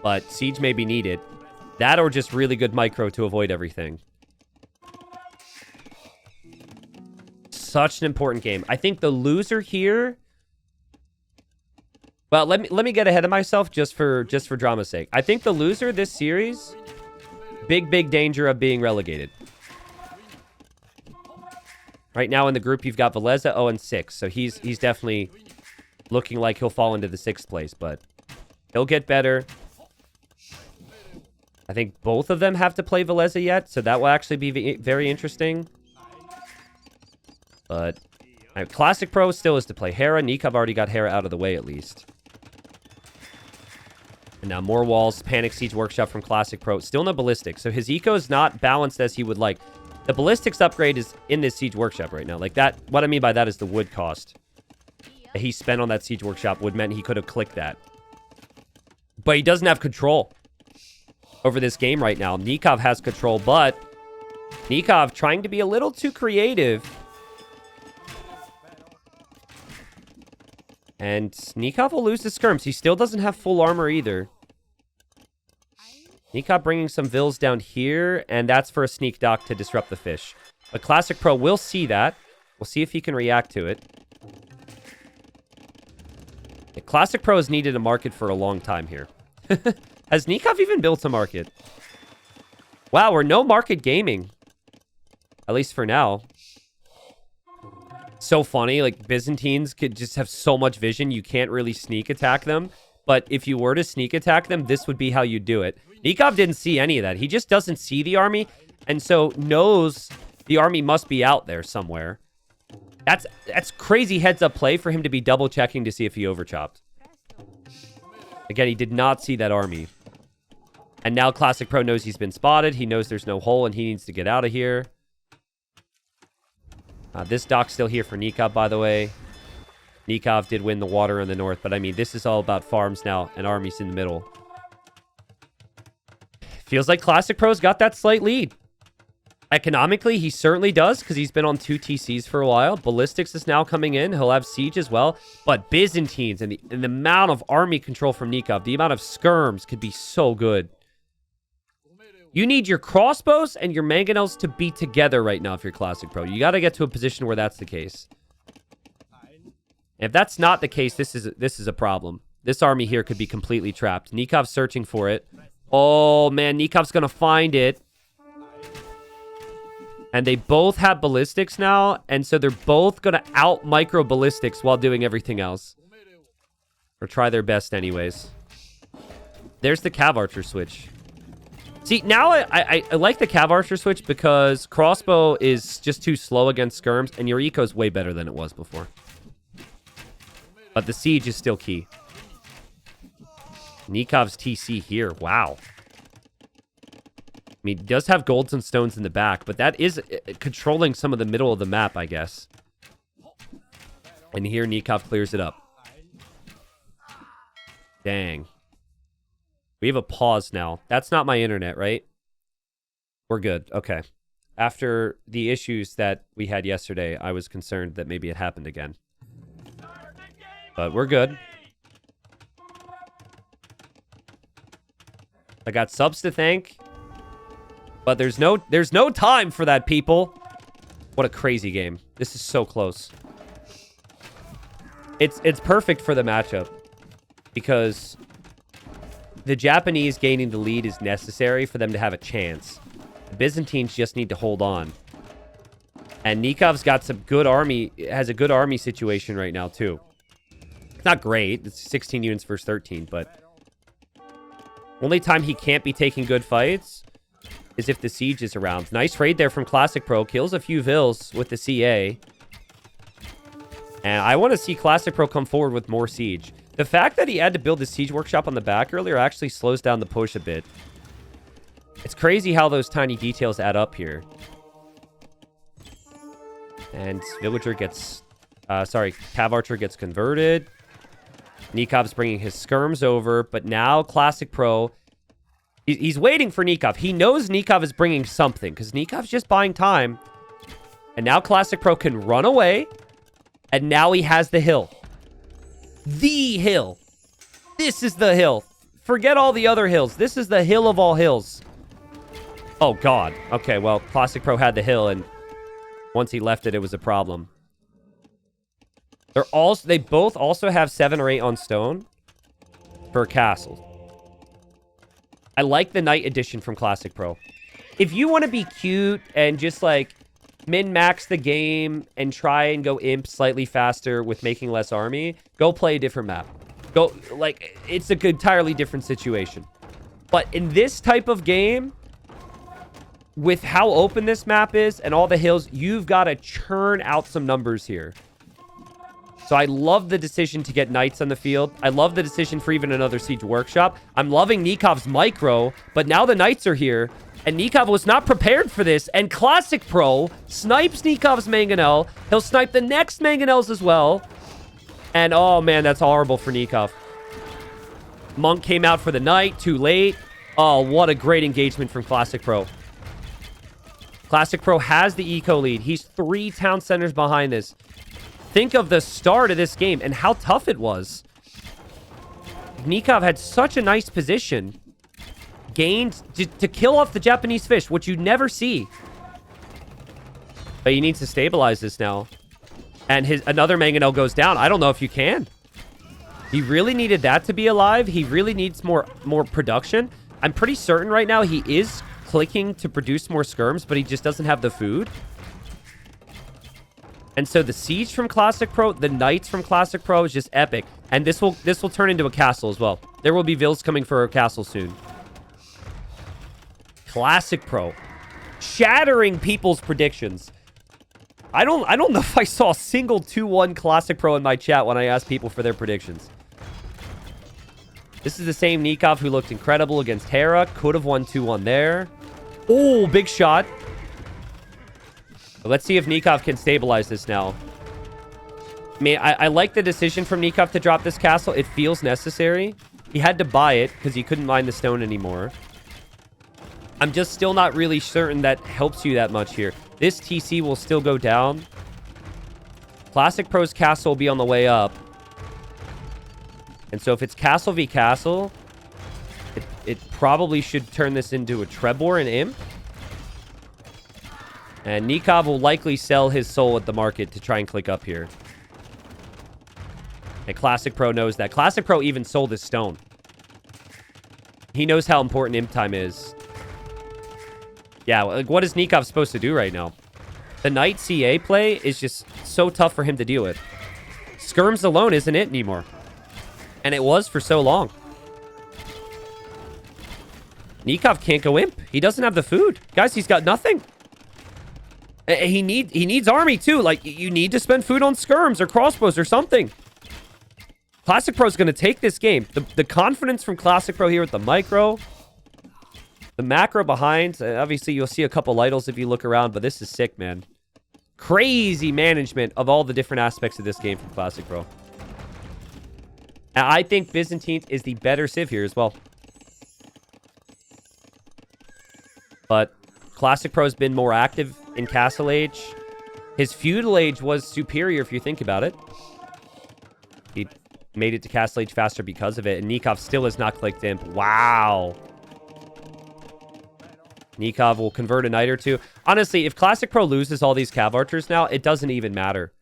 But Siege may be needed. That or just really good micro to avoid everything. Such an important game. I think the loser here... Well, let me get ahead of myself just for drama's sake. I think the loser this series, big danger of being relegated. Right now in the group, you've got Veleza 0-6, so he's definitely looking like he'll fall into the 6th place, but he'll get better. I think both of them have to play Veleza yet, so that will actually be very interesting. But Classicpro still is to play Hera. Nicov already got Hera out of the way at least. And now more walls. Panic Siege Workshop from Classicpro. Still no ballistics. So his eco is not balanced as he would like. The ballistics upgrade is in this Siege Workshop right now. Like that, what I mean by that is the wood cost that he spent on that Siege Workshop would meant he could have clicked that. But he doesn't have control over this game right now. Nicov has control, but Nicov trying to be a little too creative. And Nicov will lose the skirms. He still doesn't have full armor either. Nicov bringing some vills down here, and that's for a sneak dock to disrupt the fish. But Classicpro will see that. We'll see if he can react to it. Classicpro has needed a market for a long time here. Has Nicov even built a market? Wow, we're no market gaming. At least for now. So funny, like Byzantines could just have so much vision, you can't really sneak attack them. But if you were to sneak attack them, this would be how you do it. Nicov didn't see any of that. He just doesn't see the army, and so knows the army must be out there somewhere. That's crazy heads-up play for him to be double-checking to see if he overchopped. Again, he did not see that army. And now Classicpro knows he's been spotted. He knows there's no hole, and he needs to get out of here. This dock's still here for Nicov, by the way. Nicov did win the water in the north, but I mean, this is all about farms now, and armies in the middle. Feels like Classicpro's got that slight lead. Economically, he certainly does, because he's been on 2 TCs for a while. Ballistics is now coming in. He'll have Siege as well. But Byzantines and the amount of army control from Nicov, the amount of skirms could be so good. You need your crossbows and your mangonels to be together right now if you're Classicpro. You got to get to a position where that's the case. If that's not the case, this is a problem. This army here could be completely trapped. Nikov's searching for it. Oh, man, Nikov's going to find it. And they both have ballistics now, and so they're both going to out-micro ballistics while doing everything else. Or try their best anyways. There's the Cav Archer switch. See, now I like the Cav Archer switch because crossbow is just too slow against skirms, and your eco is way better than it was before. But the siege is still key. Nikov's TC here. Wow. I mean, he does have golds and stones in the back, but that is controlling some of the middle of the map, I guess. And here Nicov clears it up. Dang. We have a pause now. That's not my internet, right? We're good. Okay. After the issues that we had yesterday, I was concerned that maybe it happened again. But we're good. I got subs to thank. But there's no time for that, people. What a crazy game. This is so close. It's perfect for the matchup. Because the Japanese gaining the lead is necessary for them to have a chance. The Byzantines just need to hold on. And Nikov's got some good army, has a good army situation right now, too. It's not great. It's 16 units versus 13, but... Only time he can't be taking good fights is if the siege is around. Nice raid there from Classicpro. Kills a few vills with the CA. And I want to see Classicpro come forward with more siege. The fact that he had to build the siege workshop on the back earlier actually slows down the push a bit. It's crazy how those tiny details add up here. And villager gets... Cav Archer gets converted. Nikov's bringing his skirms over, but now Classicpro... He's waiting for Nicov. He knows Nicov is bringing something, because Nikov's just buying time. And now Classicpro can run away, and now he has the hill. The hill. This is the hill. Forget all the other hills. This is the hill of all hills. Oh, God. Okay, well, Classicpro had the hill, and once he left it, it was a problem. They both also have 7 or 8 on stone for a castle. I like the Knight edition from Classicpro. If you want to be cute and just like min-max the game and try and go imp slightly faster with making less army, go play a different map. Go, like, it's an entirely different situation. But in this type of game, with how open this map is and all the hills, you've got to churn out some numbers here. So I love the decision to get knights on the field. I love the decision for even another siege workshop. I'm loving Nikov's micro, but now the knights are here, and Nicov was not prepared for this, and Classicpro snipes Nikov's mangonel. He'll snipe the next mangonels as well. And oh man, that's horrible for Nicov. Monk came out for the knight, too late. Oh, what a great engagement from Classicpro. Classicpro has the eco lead. He's 3 town centers behind this. Think of the start of this game and how tough it was. Nikov had such a nice position. Gained to kill off the Japanese fish, which you never see. But he needs to stabilize this now. And another mangonel goes down. I don't know if you can. He really needed that to be alive. He really needs more production. I'm pretty certain right now he is clicking to produce more skirms, but he just doesn't have the food. And so the siege from Classicpro, the knights from Classicpro is just epic. And this will turn into a castle as well. There will be vills coming for a castle soon. Classicpro shattering people's predictions. I don't know if I saw a single 2-1 Classicpro in my chat when I asked people for their predictions. This is the same Nikov who looked incredible against Hera. Could have won 2-1 there. Oh, big shot. But let's see if Nikov can stabilize this now. I mean, I like the decision from Nikov to drop this castle. It feels necessary. He had to buy it because he couldn't mine the stone anymore. I'm just still not really certain that helps you that much here. This TC will still go down. Classicpro's castle will be on the way up. And so if it's castle v castle, it probably should turn this into a Trebor and Imp. And Nikov will likely sell his soul at the market to try and click up here. And Classicpro knows that. Classicpro even sold his stone. He knows how important imp time is. Yeah, like what is Nikov supposed to do right now? The Knight CA play is just so tough for him to deal with. Skirms alone isn't it anymore. And it was for so long. Nikov can't go imp. He doesn't have the food. Guys, he's got nothing. He needs army too. Like, you need to spend food on skirms or crossbows or something. Classicpro's going to take this game. The confidence from Classicpro here with the micro. The macro behind. Obviously, you'll see a couple Lytles if you look around, but this is sick, man. Crazy management of all the different aspects of this game from Classicpro. And I think Byzantine is the better civ here as well. But Classicpro has been more active in Castle Age. His Feudal Age was superior if you think about it. He made it to Castle Age faster because of it. And Nikov still has not clicked imp. Wow. Nikov will convert a knight or two. Honestly, if Classicpro loses all these Cav Archers now, it doesn't even matter.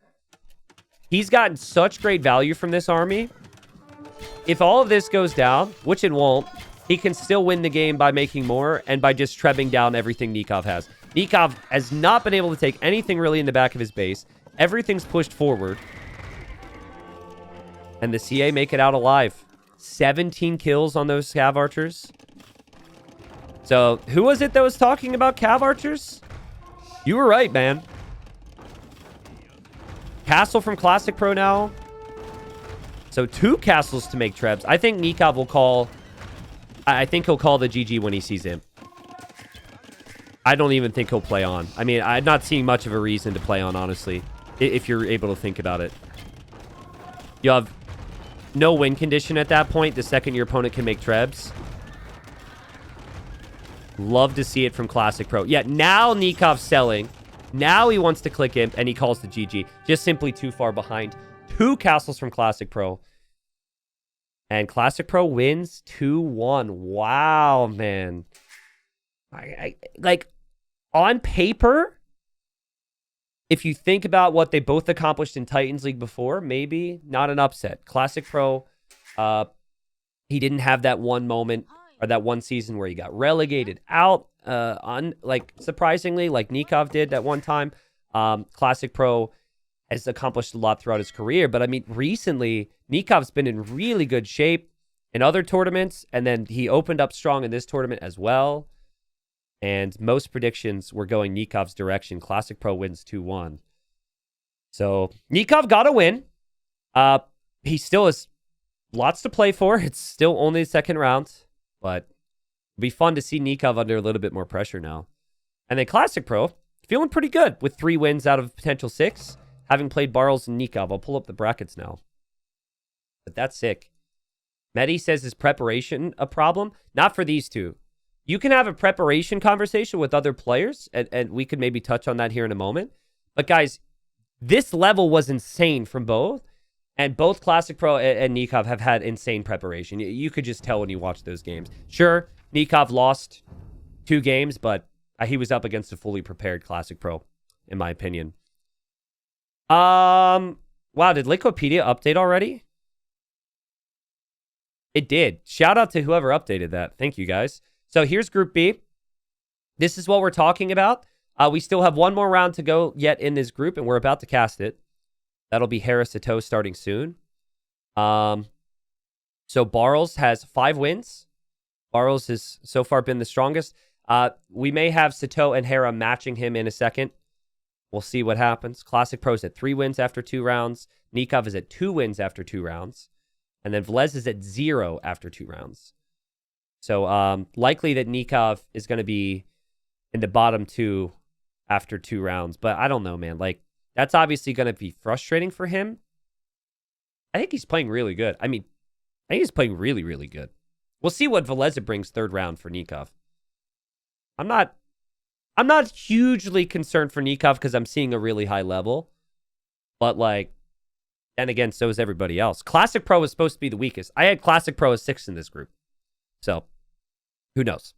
He's gotten such great value from this army. If all of this goes down, which it won't, he can still win the game by making more and by just trebbing down everything Nicov has. Nicov has not been able to take anything really in the back of his base. Everything's pushed forward. And the CA make it out alive. 17 kills on those Cav Archers. So, who was it that was talking about Cav Archers? You were right, man. Castle from Classicpro now. So, 2 castles to make trebs. I think Nicov will call... I think he'll call the GG when he sees him. I don't even think he'll play on. I mean, I'm not seeing much of a reason to play on, honestly. If you're able to think about it. You have no win condition at that point the second your opponent can make trebs. Love to see it from Classicpro. Yeah, now Nikov's selling. Now he wants to click Imp, and he calls the GG. Just simply too far behind. 2 castles from Classicpro. And Classicpro wins 2-1. Wow, man. Like, on paper, if you think about what they both accomplished in Titans League before, maybe not an upset. Classicpro, he didn't have that one moment or that one season where he got relegated out, surprisingly, like Nikov did at one time. Classicpro has accomplished a lot throughout his career, but I mean, recently, Nikov's been in really good shape in other tournaments, and then he opened up strong in this tournament as well. And most predictions were going Nikov's direction. Classicpro wins 2-1. So, Nikov got a win. He still has lots to play for. It's still only the second round. But it'll be fun to see Nikov under a little bit more pressure now. And then Classicpro, feeling pretty good with 3 wins out of potential 6. Having played Barles and Nikov. I'll pull up the brackets now. But that's sick. Medi says, is preparation a problem? Not for these two. You can have a preparation conversation with other players, and we could maybe touch on that here in a moment. But guys, this level was insane from both, and both Classicpro and Nikov have had insane preparation. You could just tell when you watch those games. Sure, Nikov lost 2 games, but he was up against a fully prepared Classicpro, in my opinion. Wow, did Liquipedia update already? It did. Shout out to whoever updated that. Thank you, guys. So here's Group B. This is what we're talking about. We still have one more round to go yet in this group, and we're about to cast it. That'll be Harris Sato starting soon. So Barles has 5 wins. Barles has so far been the strongest. We may have Sato and Hera matching him in a second. We'll see what happens. Classicpro's at 3 wins after 2 rounds. Nicov is at 2 wins after 2 rounds. And then Velez is at 0 after 2 rounds. So likely that Nikov is going to be in the bottom 2 after 2 rounds. But I don't know, man. Like, that's obviously going to be frustrating for him. I think he's playing really good. I mean, I think he's playing really, really good. We'll see what Velez brings 3rd round for Nikov. I'm not hugely concerned for Nikov because I'm seeing a really high level. But, like, and again, so is everybody else. Classicpro was supposed to be the weakest. I had Classicpro as 6th in this group. So, who knows?